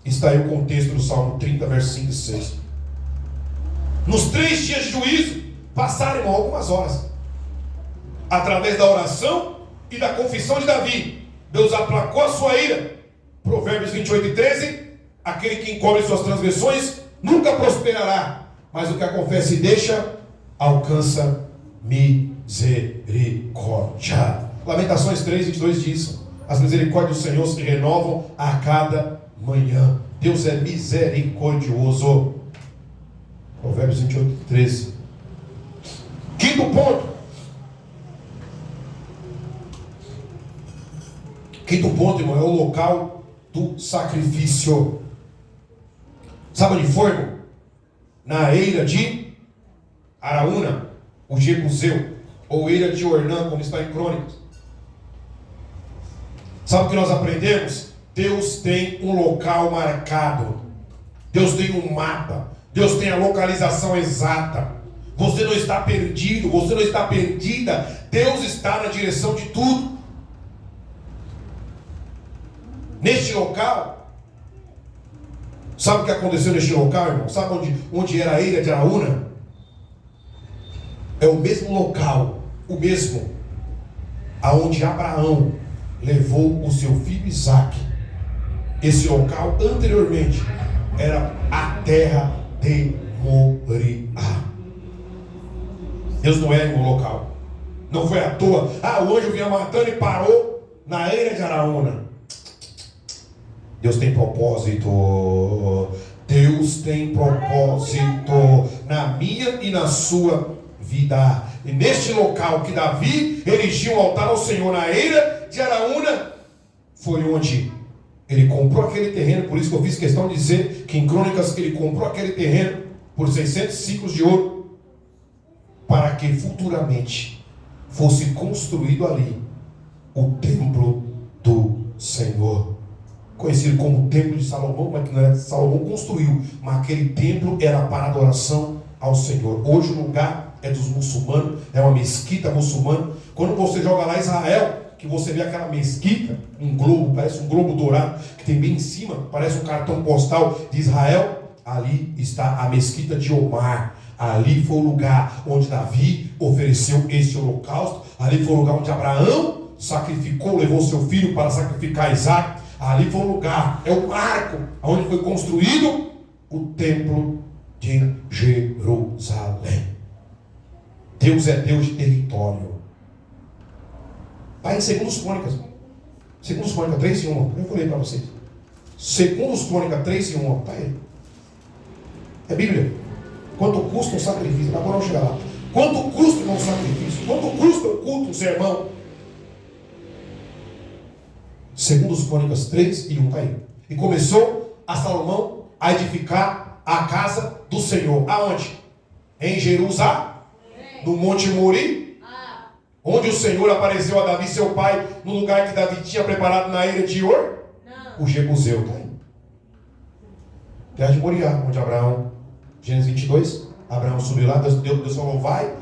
Está aí o contexto do Salmo 30, versos 5 e 6. Nos 3 dias de juízo, passaram, irmão, algumas horas. Através da oração e da confissão de Davi, Deus aplacou a sua ira. Provérbios 28 e 13: aquele que encobre suas transgressões nunca prosperará, mas o que a confessa e deixa alcança misericórdia. Lamentações 3, 22 diz: as misericórdias do Senhor se renovam a cada manhã. Deus é misericordioso. Provérbios 28, 13. Quinto ponto. Quinto ponto, irmão, é o local do sacrifício. Sabe onde foi, irmão? Na eira de Araúna, o Jebuseu, ou eira de Ornã, como está em Crônicas. Sabe o que nós aprendemos? Deus tem um local marcado. Deus tem um mapa. Deus tem a localização exata. Você não está perdido, você não está perdida. Deus está na direção de tudo. Neste local, sabe o que aconteceu neste local, irmão? Sabe onde era a eira de Araúna? É o mesmo local, o mesmo, aonde Abraão levou o seu filho Isaque. Esse local anteriormente era a terra de Moriá. Deus não é no local. Não foi à toa. O anjo vinha matando e parou na eira de Araúna. Deus tem propósito. Deus tem propósito na minha e na sua vida. E neste local que Davi erigiu um altar ao Senhor na eira de Araúna, foi onde ele comprou aquele terreno. Por isso que eu fiz questão de dizer que em Crônicas ele comprou aquele terreno por 600 ciclos de ouro, para que futuramente fosse construído ali o templo do Senhor, conhecido como o templo de Salomão, mas que não era Salomão construiu, mas aquele templo era para adoração ao Senhor. Hoje o lugar é dos muçulmanos, é uma mesquita muçulmana. Quando você joga lá Israel, que você vê aquela mesquita, um globo, parece um globo dourado, que tem bem em cima, parece um cartão postal de Israel, ali está a mesquita de Omar. Ali foi o lugar onde Davi ofereceu esse holocausto. Ali foi o lugar onde Abraão sacrificou, levou seu filho para sacrificar Isaque. Ali foi o lugar, é o marco onde foi construído o templo de Jerusalém. Deus é Deus de território. Está em 2 Crônicas. 2 Crônicas 3 e 1. Eu falei para vocês. 2 Crônicas 3 e 1. Está aí. É Bíblia. Quanto custa um sacrifício? Agora vamos chegar lá. Quanto custa um sacrifício? Quanto custa um culto, um sermão? 2 Crônicas 3 e 1. Está aí. E começou a Salomão a edificar a casa do Senhor. Aonde? Em Jerusalém. No Monte Mori. Onde o Senhor apareceu a Davi, seu pai, no lugar que Davi tinha preparado na eira de Or? Não. O Jebuseu. Está aí. Terra de Moriá, onde Abraão, Gênesis 22, Abraão subiu lá, Deus falou, vai,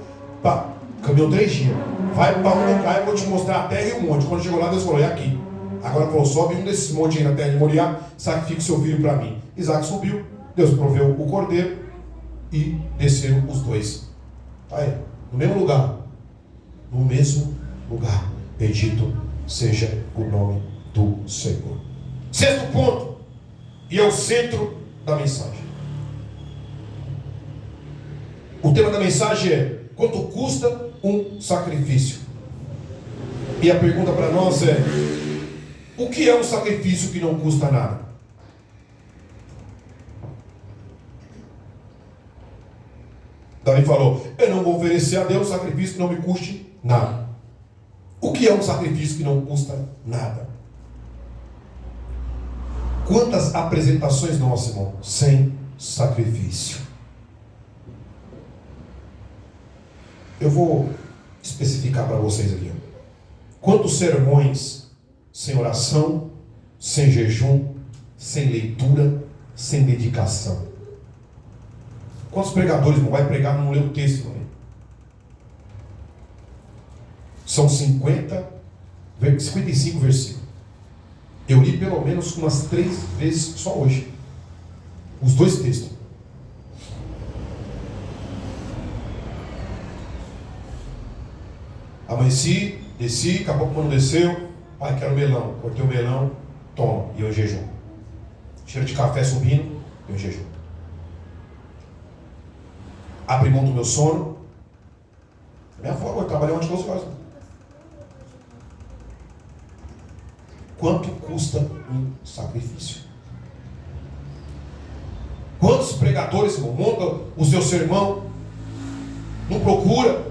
caminhou 3 dias, vai para um lugar, eu vou te mostrar a terra e o monte. Quando chegou lá, Deus falou, é aqui. Agora falou, sobe um desses montes aí na terra de Moriá, sacrifique o seu filho para mim. Isaac subiu, Deus proveu o cordeiro e desceram os dois. Tá aí, no mesmo lugar. No mesmo lugar. Bendito seja o nome do Senhor. 6º ponto, e é o centro da mensagem. O tema da mensagem é: quanto custa um sacrifício? E a pergunta para nós é: o que é um sacrifício que não custa nada? Davi falou: eu não vou oferecer a Deus sacrifício que não me custe nada. O que é um sacrifício que não custa nada? Quantas apresentações nossas, irmão, sem sacrifício? Eu vou especificar para vocês aqui. Quantos sermões sem oração, sem jejum, sem leitura, sem dedicação? Quantos pregadores não vai pregar, não lê o texto? Não? São 55 versículos. Eu li pelo menos umas 3 vezes só hoje. Os 2 textos. Amanheci, desci, acabou quando desceu. Pai, quero melão. Cortei o melão, toma. E eu em jejum. Cheiro de café subindo, eu em jejum. Abri mão do meu sono. Minha avó, eu trabalhei umas 12 horas. Quanto custa um sacrifício? Quantos pregadores, irmão, montam o seu sermão? Não procura.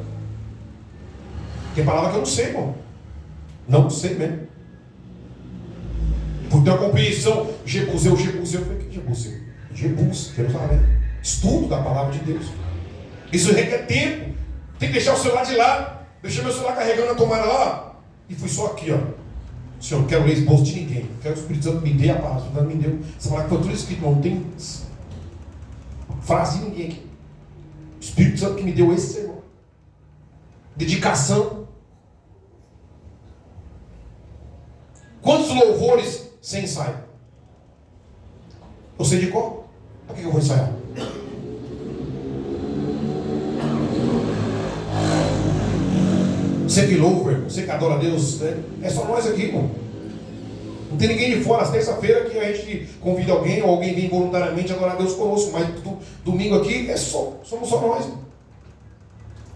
Tem palavra que eu não sei, irmão. Não sei mesmo. Por ter uma compreensão, Jebuseu. Eu falei, que Jebuseu? Jebus, Jerusalém. Estudo da palavra de Deus. Isso requer tempo. Tem que deixar o celular de lado. Deixei meu celular carregando na tomada lá. E fui só aqui, ó. Senhor, não quero ler esboço de ninguém. Quero que o Espírito Santo me dê a palavra. O Espírito Santo me deu. Você fala que foi tudo escrito, irmão. Não tem frase de ninguém aqui. O Espírito Santo que me deu esse sermão. Dedicação. Quantos louvores sem ensaio? Eu sei de qual? Para que eu vou ensaiar? Você que louva, você que adora a Deus, né? É só nós aqui, irmão. Não tem ninguém de fora. Às terça-feira que a gente convida alguém, ou alguém vem voluntariamente adorar a Deus conosco, mas domingo aqui somos só nós.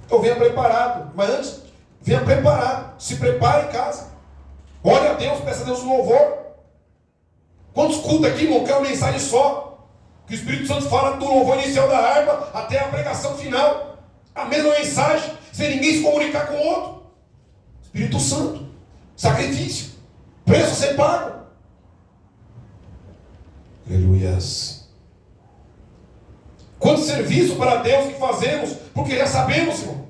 Então venha preparado. Mas antes, venha preparado. Se prepare em casa. Ore a Deus, peça a Deus um louvor. Quantos cultos aqui, irmão, quer uma mensagem só? Que o Espírito Santo fala do louvor inicial da harpa até a pregação final. A mesma mensagem, sem ninguém se comunicar com o outro. Espírito Santo. Sacrifício. Preço a ser pago. Aleluias. Quanto serviço para Deus que fazemos, porque já sabemos, irmão.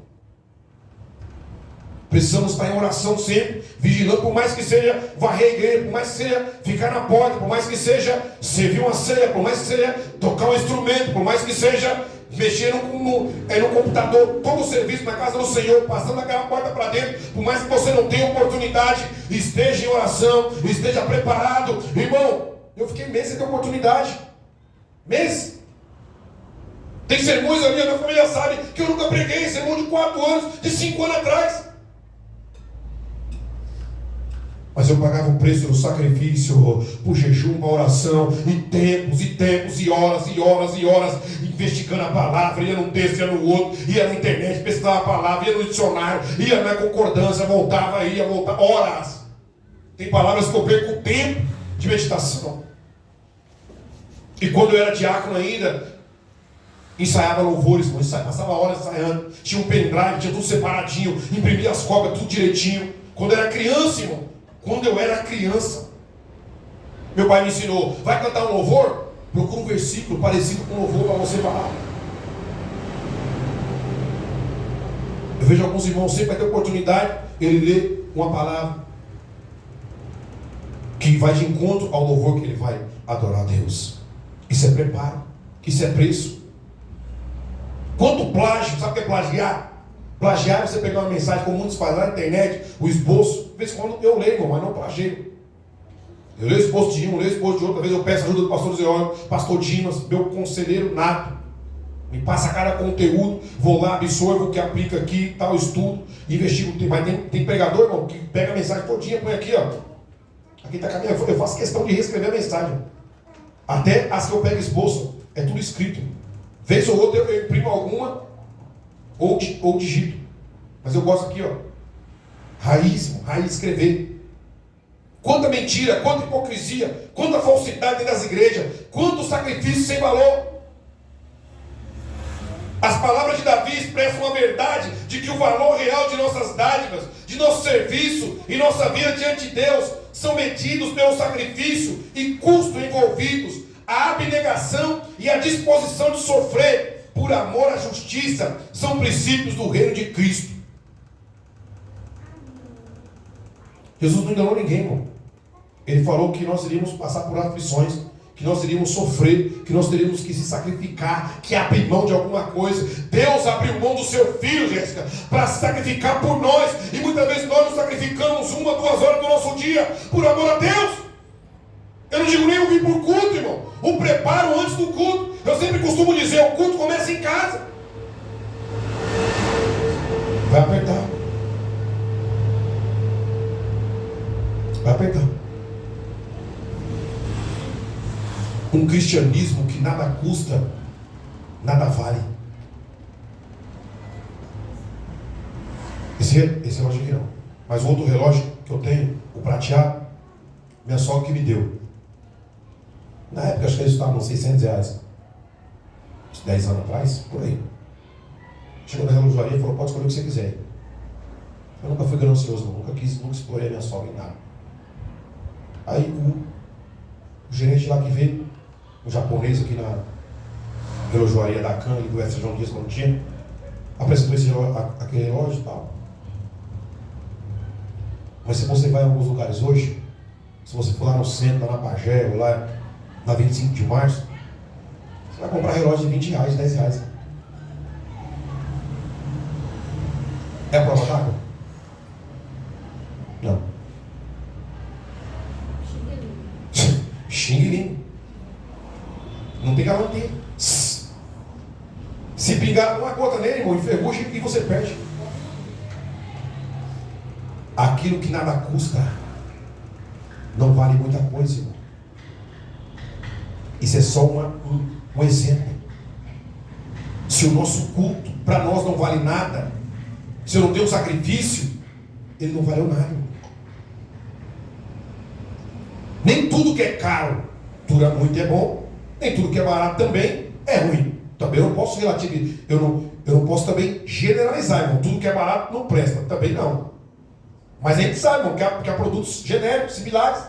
Precisamos estar em oração sempre, vigilando, por mais que seja varrer a igreja, por mais que seja ficar na porta, por mais que seja servir uma ceia, por mais que seja tocar um instrumento, por mais que seja mexer no computador, todo o serviço na casa do Senhor, passando aquela porta para dentro, por mais que você não tenha oportunidade, esteja em oração, esteja preparado. Irmão, eu fiquei meses sem ter oportunidade. Meses. Tem sermões ali, a minha família sabe que eu nunca preguei, sermão de 4 anos, de 5 anos atrás. Mas eu pagava o preço do sacrifício, por jejum, por oração, e tempos, e horas, investigando a palavra, ia num texto, ia no outro, ia na internet, pesquisava a palavra, ia no dicionário, ia na concordância, voltava, horas. Tem palavras que eu perco tempo de meditação. E quando eu era diácono ainda, ensaiava louvores, passava horas ensaiando, tinha um pendrive, tinha tudo separadinho, imprimia as cópias, tudo direitinho. Quando eu era criança, irmão, meu pai me ensinou, vai cantar um louvor? Procura um versículo parecido com um louvor para você falar. Eu vejo alguns irmãos, sempre vai ter oportunidade, ele lê uma palavra que vai de encontro ao louvor que ele vai adorar a Deus. Isso é preparo, isso é preço. Quanto plágio, sabe o que é plagiar? Plagiar é você pegar uma mensagem, como muitos fazem lá na internet, o esboço. De vez em quando eu leio, mas não plagio. Eu leio o esboço de um, leio o esboço de outro. Às vezes eu peço ajuda do pastor Zé, pastor Dimas, meu conselheiro nato. Me passa cada conteúdo, vou lá, absorvo o que aplica aqui, tal, estudo, investigo. Mas tem pregador, irmão, que pega a mensagem todinha, põe aqui, ó. Aqui está a minha, eu faço questão de reescrever a mensagem. Até as que eu pego esboço, é tudo escrito. Vez ou outra eu imprimo alguma, ou digito. Mas eu gosto aqui, ó. Raiz de escrever. Quanta mentira, quanta hipocrisia, quanta falsidade dentro das igrejas, quanto sacrifício sem valor. As palavras de Davi expressam a verdade de que o valor real de nossas dádivas, de nosso serviço e nossa vida diante de Deus são medidos pelo sacrifício e custo envolvidos, a abnegação e a disposição de sofrer por amor à justiça são princípios do reino de Cristo. Jesus não enganou ninguém, irmão. Ele falou que nós iríamos passar por aflições, que nós iríamos sofrer, que nós teríamos que se sacrificar, que abrir mão de alguma coisa. Deus abriu mão do seu filho, Jéssica, para se sacrificar por nós. E muitas vezes nós nos sacrificamos 1 a 2 horas do nosso dia por amor a Deus. Eu não digo nem eu vim por culto, irmão. O preparo antes do culto. Eu sempre costumo dizer, o culto começa em casa. Vai apertar. Vai apertar. Um cristianismo que nada custa, nada vale. Esse relógio aqui não. Mas o outro relógio que eu tenho, o prateado, minha sogra que me deu. Na época acho que eles estavam uns R$600. 10 anos atrás, por aí. Chegou na relojaria e falou, pode escolher o que você quiser. Eu nunca fui ganancioso, nunca explorei a minha sogra em nada. Aí o gerente lá que veio, um japonês aqui na relojoaria da CAN e do Extra João Dias, quando tinha, apresentou aquele relógio e tal. Mas se você vai em alguns lugares hoje, se você for lá no centro, lá na Pagé, ou lá na 25 de março, você vai comprar relógio de R$20, R$10. É a prova d'água? Não. Xing Ling. Não tem garantia. Se pingar uma gota nele, irmão, enferruja e você perde. Aquilo que nada custa não vale muita coisa, irmão. Isso é só um exemplo. Se o nosso culto para nós não vale nada, se eu não tenho sacrifício, ele não valeu nada, irmão. Nem tudo que é caro dura muito é bom, nem tudo que é barato também é ruim. Também eu não posso relativizar, eu não posso também generalizar, irmão. Tudo que é barato não presta, também não. Mas a gente sabe, irmão, que há produtos genéricos, similares,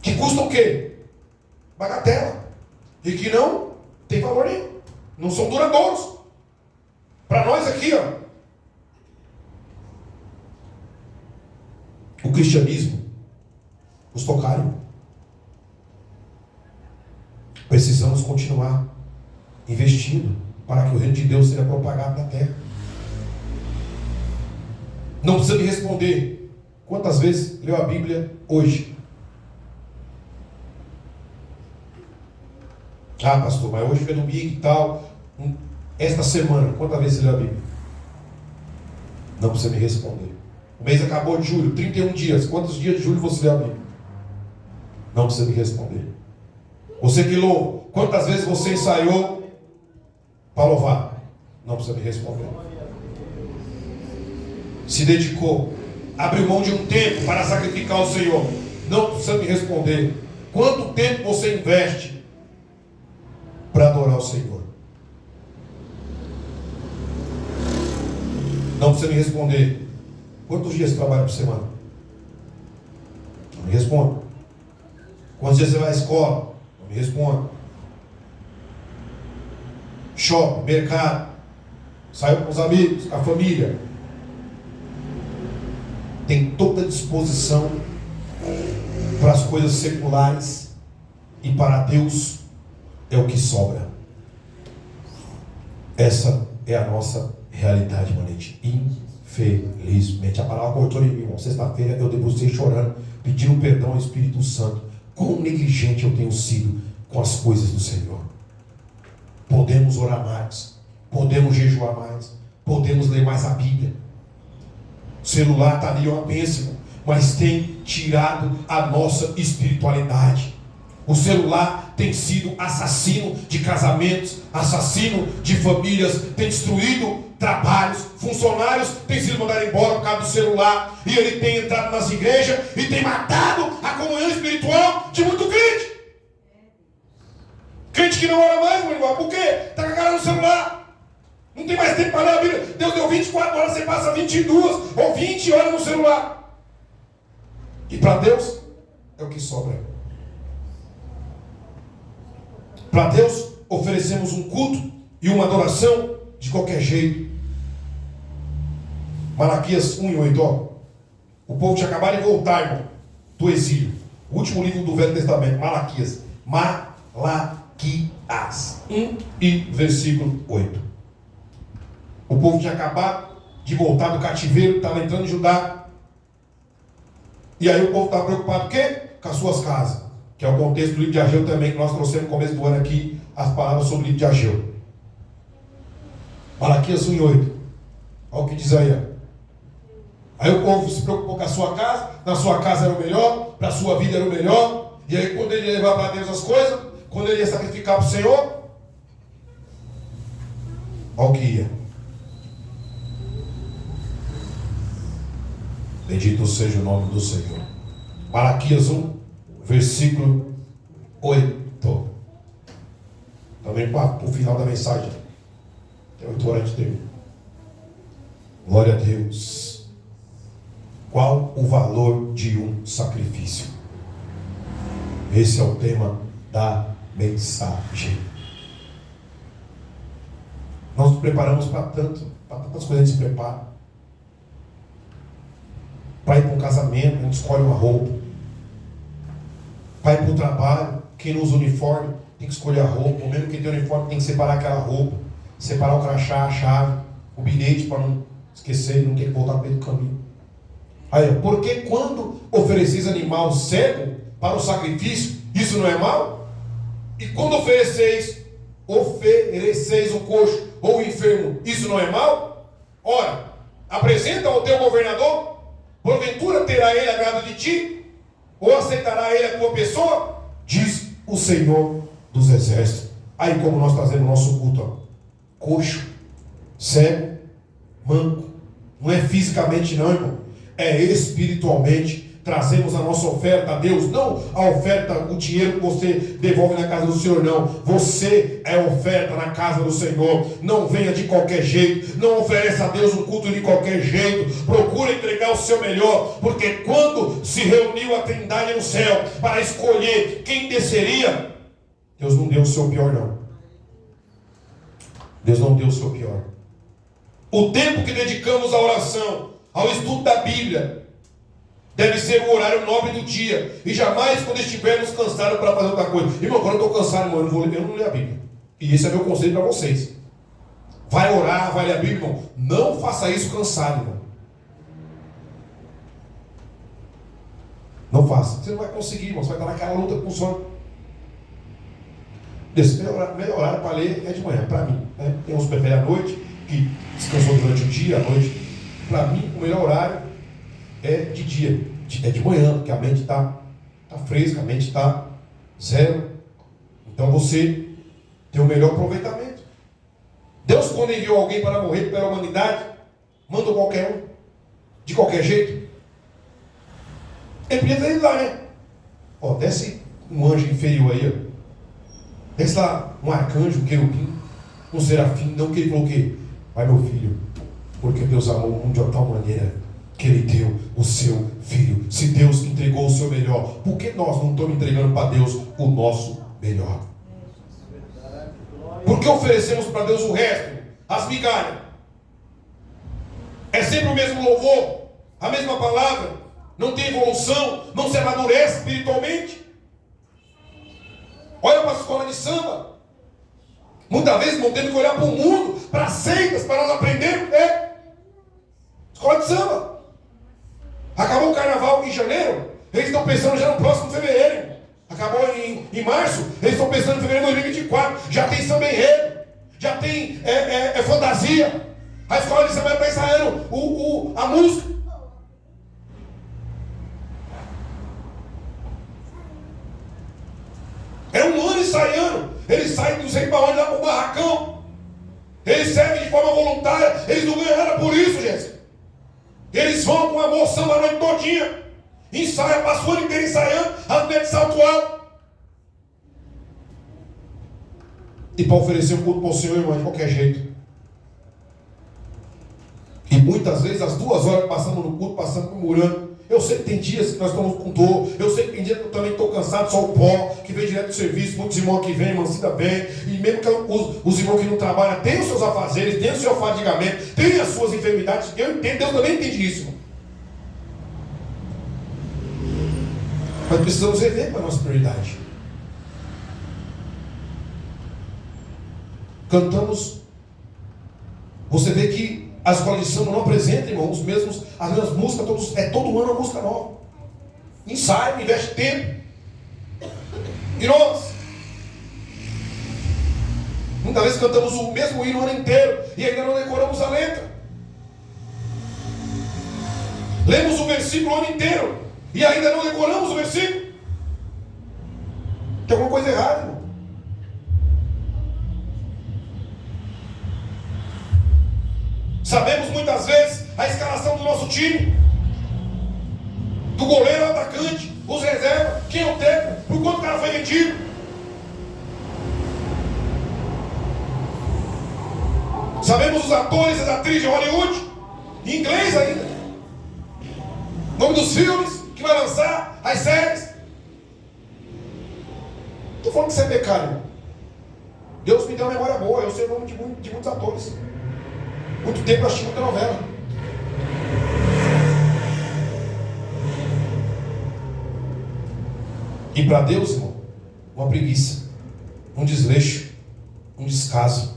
que custam o quê? Bagatela. E que não tem valor nenhum. Não são duradouros. Para nós aqui, ó. O cristianismo nos tocaram. Precisamos continuar investindo para que o reino de Deus seja propagado na terra. Não precisa me responder quantas vezes leu a Bíblia hoje. Ah, pastor, mas hoje foi domingo e tal. Esta semana, quantas vezes você leu a Bíblia? Não precisa me responder. O mês acabou de julho, 31 dias. Quantos dias de julho você leu a Bíblia? Não precisa me responder. Você que louva, quantas vezes você ensaiou para louvar? Não precisa me responder. Se dedicou, abriu mão de um tempo para sacrificar o Senhor? Não precisa me responder. Quanto tempo você investe para adorar o Senhor? Não precisa me responder. Quantos dias você trabalha por semana? Não me responda. Quantos dias você vai à escola? Não me responda. Shopping, mercado, saiu com os amigos, com a família. Tem toda a disposição para as coisas seculares, e para Deus é o que sobra. Essa é a nossa realidade, manete. Infelizmente. A palavra cortou em mim, irmão. Sexta-feira eu debrucei chorando, pedindo perdão ao Espírito Santo. Quão negligente eu tenho sido com as coisas do Senhor. Podemos orar mais, podemos jejuar mais, podemos ler mais a Bíblia. O celular está ali, uma bênção, mas tem tirado a nossa espiritualidade. O celular tem sido assassino de casamentos, assassino de famílias, tem destruído trabalhos, funcionários têm sido mandados embora por causa do celular, e ele tem entrado nas igrejas e tem matado a comunhão espiritual de muito crente. Crente que não ora mais, meu irmão, por quê? Está com a cara no celular. Não tem mais tempo para ler a Bíblia. Deus deu 24 horas, você passa 22 ou 20 horas no celular. E para Deus é o que sobra. Para Deus oferecemos um culto e uma adoração de qualquer jeito. Malaquias 1:8, ó. O povo tinha acabado de voltar, irmão, do exílio. O último livro do Velho Testamento, Malaquias. Malaquias 1 e versículo 8. O povo tinha acabado de voltar do cativeiro, estava entrando em Judá. E aí o povo estava preocupado com o quê? Com as suas casas. Que é o contexto do livro de Ageu também, que nós trouxemos no começo do ano aqui, as palavras sobre o livro de Ageu. Malaquias 1:8. Olha o que diz aí. Aí o povo se preocupou com a sua casa, na sua casa era o melhor, para a sua vida era o melhor. E aí quando ele ia levar para Deus as coisas, quando ele ia sacrificar para o Senhor, olha o que ia. Bendito seja o nome do Senhor. Malaquias 1, versículo 8. Também para o final da mensagem. É 8 horas de tempo. Glória a Deus. Qual o valor de um sacrifício? Esse é o tema da mensagem. Nós nos preparamos para tantas coisas a gente se prepara. Para ir para um casamento, a gente escolhe uma roupa. Para ir para o trabalho, quem não usa uniforme tem que escolher a roupa. Ou mesmo quem tem uniforme tem que separar aquela roupa. Separar o crachá, a chave, o bilhete para não esquecer e não ter que voltar no meio do caminho. Aí, porque quando ofereceis animal cego para o sacrifício, isso não é mal? E quando ofereceis o coxo ou o enfermo, isso não é mal? Ora, apresenta ao teu governador, porventura terá ele agrado de ti? Ou aceitará ele a tua pessoa? Diz o Senhor dos Exércitos. Aí como nós trazemos o nosso culto, ó. Coxo, cego, manco. Não é fisicamente não, irmão. É espiritualmente. Trazemos a nossa oferta a Deus. Não a oferta, o dinheiro que você devolve na casa do Senhor, não. Você é oferta na casa do Senhor. Não venha de qualquer jeito. Não ofereça a Deus um culto de qualquer jeito. Procura entregar o seu melhor. Porque quando se reuniu a Trindade no céu para escolher quem desceria, Deus não deu o seu pior, não. Deus não deu o seu pior. O tempo que dedicamos à oração, ao estudo da Bíblia, deve ser o horário nobre do dia. E jamais quando estivermos cansados para fazer outra coisa. Irmão, quando eu estou cansado, irmão, eu não leio a Bíblia. E esse é meu conselho para vocês. Vai orar, vai ler a Bíblia, irmão. Não faça isso cansado, irmão. Não faça. Você não vai conseguir, irmão. Você vai estar naquela luta com o sono. Esse melhor horário para ler é de manhã, para mim. Né? Tem uns que preferem à noite, que descansou durante o dia, à noite. Para mim, o melhor horário é de dia, é de manhã, porque a mente está fresca, a mente está zero. Então você tem o melhor aproveitamento. Deus, quando enviou alguém para morrer pela humanidade, manda qualquer um, de qualquer jeito. Ele podia ter ido lá, né? Ó, desce um anjo inferior aí, ó. Desce lá um arcanjo, um querubim, um serafim. Não que ele falou o quê? Vai, meu filho, porque Deus amou o mundo de uma tal maneira que Ele deu o seu filho. Se Deus entregou o seu melhor, por que nós não estamos entregando para Deus o nosso melhor? Por que oferecemos para Deus o resto? As migalhas. É sempre o mesmo louvor, a mesma palavra, não tem evolução, não se amadurece espiritualmente. Olha para a escola de samba. Muitas vezes não temos que olhar para o mundo, para as seitas, para nós aprendermos. Escola de samba. Acabou o carnaval em janeiro, eles estão pensando já no próximo fevereiro. Acabou em março, eles estão pensando em fevereiro de 2024. Já tem samba enredo, já tem fantasia. A escola de samba está ensaiando a música. É um ano ensaiando. Eles saem não sei para onde, lá para o barracão. Eles servem de forma voluntária. Eles não ganham nada por isso, Jéssica. Eles vão com amor, samba a noite todinha. Ensaia, passa o ano inteiro ensaiando, as mulheres de salto alto. E para oferecer um culto para o Senhor, irmão, de qualquer jeito. E muitas vezes, as 2 horas passando no culto, passando murmurando. Eu sei que tem dias que nós estamos com dor. Eu sei que tem dias que eu também estou cansado, só o pó, que vem direto do serviço. Muitos irmãos que vêm, mancida vem. E mesmo que os irmãos que não trabalham, têm os seus afazeres, têm o seu afadigamento, têm as suas enfermidades. Eu entendo, Deus também entende isso. Mas precisamos rever para a nossa prioridade. Cantamos. Você vê que a escola de samba não apresenta, irmão, as mesmas músicas, todo ano uma música nova. Ensaio, investe tempo. E nós? Muitas vezes cantamos o mesmo hino o ano inteiro e ainda não decoramos a letra. Lemos o versículo o ano inteiro e ainda não decoramos o versículo. Tem alguma coisa errada, irmão. Sabemos muitas vezes a escalação do nosso time, do goleiro ao atacante, os reservas, quem é o técnico, por quanto o cara foi vendido. Sabemos os atores e as atrizes de Hollywood, em inglês ainda. Nome dos filmes que vai lançar, as séries. Estou falando que você é becário. Deus me deu uma memória boa, eu sei o nome de muitos atores. Muito tempo eu assisti muita novela. E para Deus, irmão, uma preguiça, um desleixo, um descaso.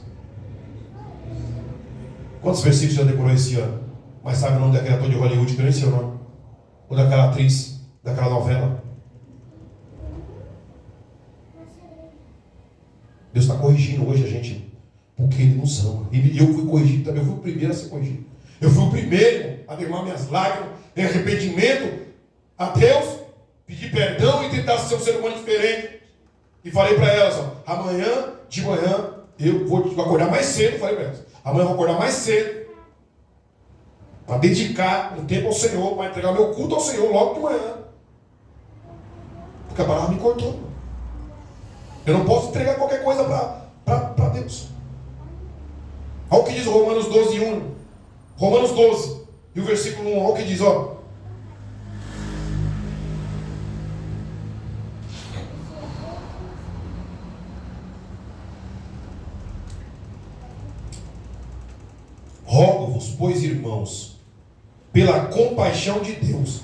Quantos versículos já decorou esse ano? Mas sabe o nome daquele ator de Hollywood que eu nem sei o nome? Ou daquela atriz, daquela novela? Deus está corrigindo hoje a gente, porque Ele nos ama. E eu fui corrigido também, eu fui o primeiro a ser corrigido. Eu fui o primeiro a derramar minhas lágrimas em arrependimento a Deus, pedir perdão e tentar ser um ser humano diferente. E falei para elas, ó, amanhã de manhã eu vou acordar mais cedo, falei para elas. Amanhã eu vou acordar mais cedo para dedicar um tempo ao Senhor, para entregar meu culto ao Senhor logo de manhã. Porque a palavra me cortou. Eu não posso entregar qualquer coisa para Deus. Olha o que diz Romanos 12, 1. Romanos 12, e o versículo 1, olha o que diz, ó. Rogo-vos, pois, irmãos, pela compaixão de Deus,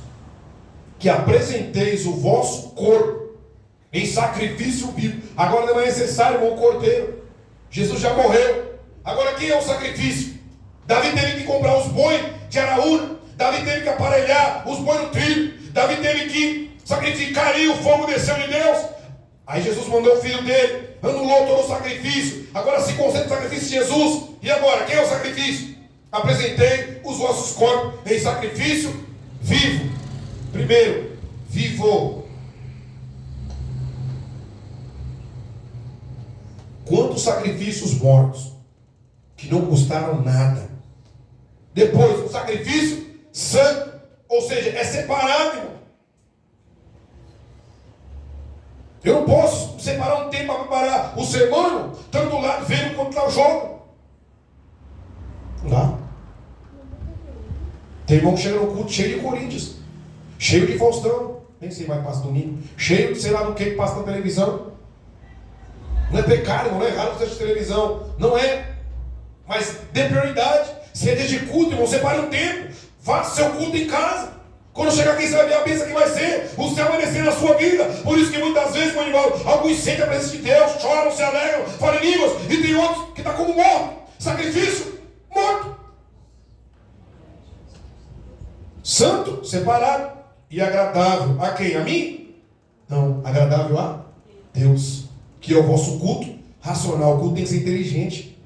que apresenteis o vosso corpo em sacrifício vivo. Agora não é necessário, irmão, o cordeiro. Jesus já morreu. Agora quem é o sacrifício? Davi teve que comprar os bois de Araúna. Davi teve que aparelhar os bois no trilho. Davi teve que sacrificar ali, o fogo desceu de Deus. Aí Jesus mandou o filho dele, anulou todo o sacrifício. Agora se concentra no sacrifício de Jesus. E agora, quem é o sacrifício? Apresentei os vossos corpos em sacrifício vivo. Primeiro, vivo. Quantos sacrifícios mortos que não custaram nada. Depois, o sacrifício santo, ou seja, é separado, irmão. Eu não posso separar um tempo para preparar o sermão, tanto do lado vendo quanto está o jogo. Não dá. Tem irmão que chega no culto cheio de Corinthians, cheio de Faustão, nem sei mais que passa domingo, cheio de sei lá do que passa na televisão. Não é pecado, não é errado você assistir televisão, não é. Mas dê prioridade. Se é dia de culto, irmão, separe um tempo. Faça seu culto em casa. Quando chegar aqui, você vai ver a bênção que vai ser. O céu vai descer na sua vida. Por isso que muitas vezes, Manivaldo, alguns sentem a presença de Deus, choram, se alegram, falam em línguas. E tem outros que estão como morto. Sacrifício, morto. Santo, separado e agradável. A quem? A mim? Não, agradável a Deus. Que é o vosso culto racional. O culto tem que ser inteligente.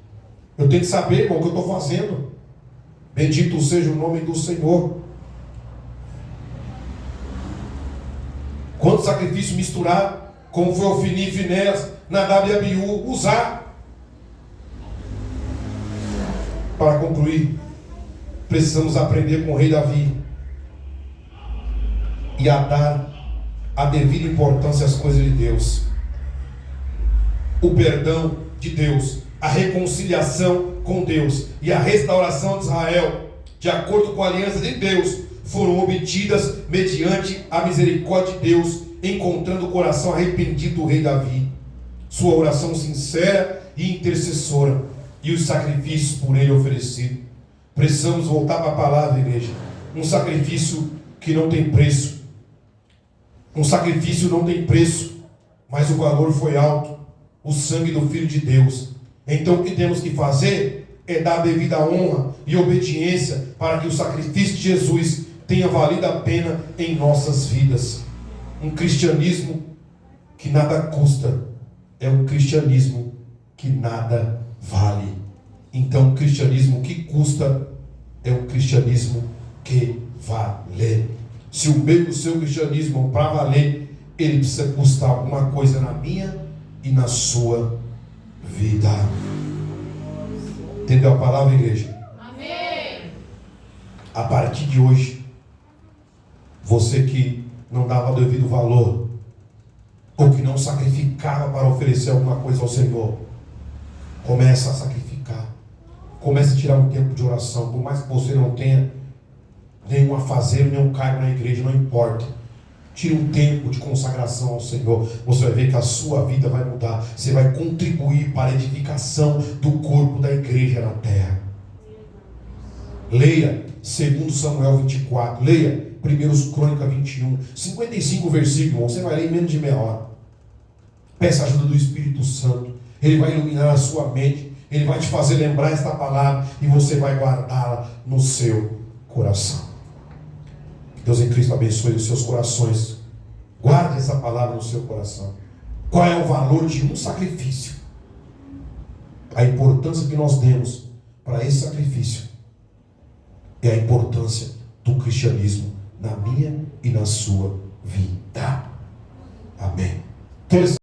Eu tenho que saber, irmão, o que eu estou fazendo. Bendito seja o nome do Senhor. Quanto sacrifício misturado, como foi Ofni e Finéias, Nadab e Abiú, usar. Para concluir, precisamos aprender com o rei Davi e a dar a devida importância às coisas de Deus. O perdão de Deus, a reconciliação com Deus e a restauração de Israel, de acordo com a aliança de Deus, foram obtidas mediante a misericórdia de Deus, encontrando o coração arrependido do rei Davi, sua oração sincera e intercessora, e os sacrifícios por ele oferecidos. Precisamos voltar para a palavra, igreja. Um sacrifício que não tem preço. Um sacrifício não tem preço, mas o valor foi alto. O sangue do Filho de Deus. Então o que temos que fazer é dar a devida honra e obediência para que o sacrifício de Jesus tenha valido a pena em nossas vidas. Um cristianismo que nada custa é um cristianismo que nada vale. Então, um cristianismo que custa é um cristianismo que vale. Se o seu cristianismo para valer, ele precisa custar alguma coisa na minha e na sua vida. Entendeu a palavra, igreja? Amém. A partir de hoje, você que não dava devido valor, ou que não sacrificava para oferecer alguma coisa ao Senhor, começa a sacrificar. Comece a tirar um tempo de oração. Por mais que você não tenha nenhum afazeiro, nenhum cargo na igreja, não importa. Tire um tempo de consagração ao Senhor. Você vai ver que a sua vida vai mudar. Você vai contribuir para a edificação do corpo da igreja na terra. Leia 2 Samuel 24. Leia 1 Crônica 21. 55 versículos. Você vai ler em menos de meia hora. Peça a ajuda do Espírito Santo. Ele vai iluminar a sua mente. Ele vai te fazer lembrar esta palavra. E você vai guardá-la no seu coração. Deus em Cristo abençoe os seus corações. Guarde essa palavra no seu coração. Qual é o valor de um sacrifício? A importância que nós demos para esse sacrifício é a importância do cristianismo na minha e na sua vida. Amém.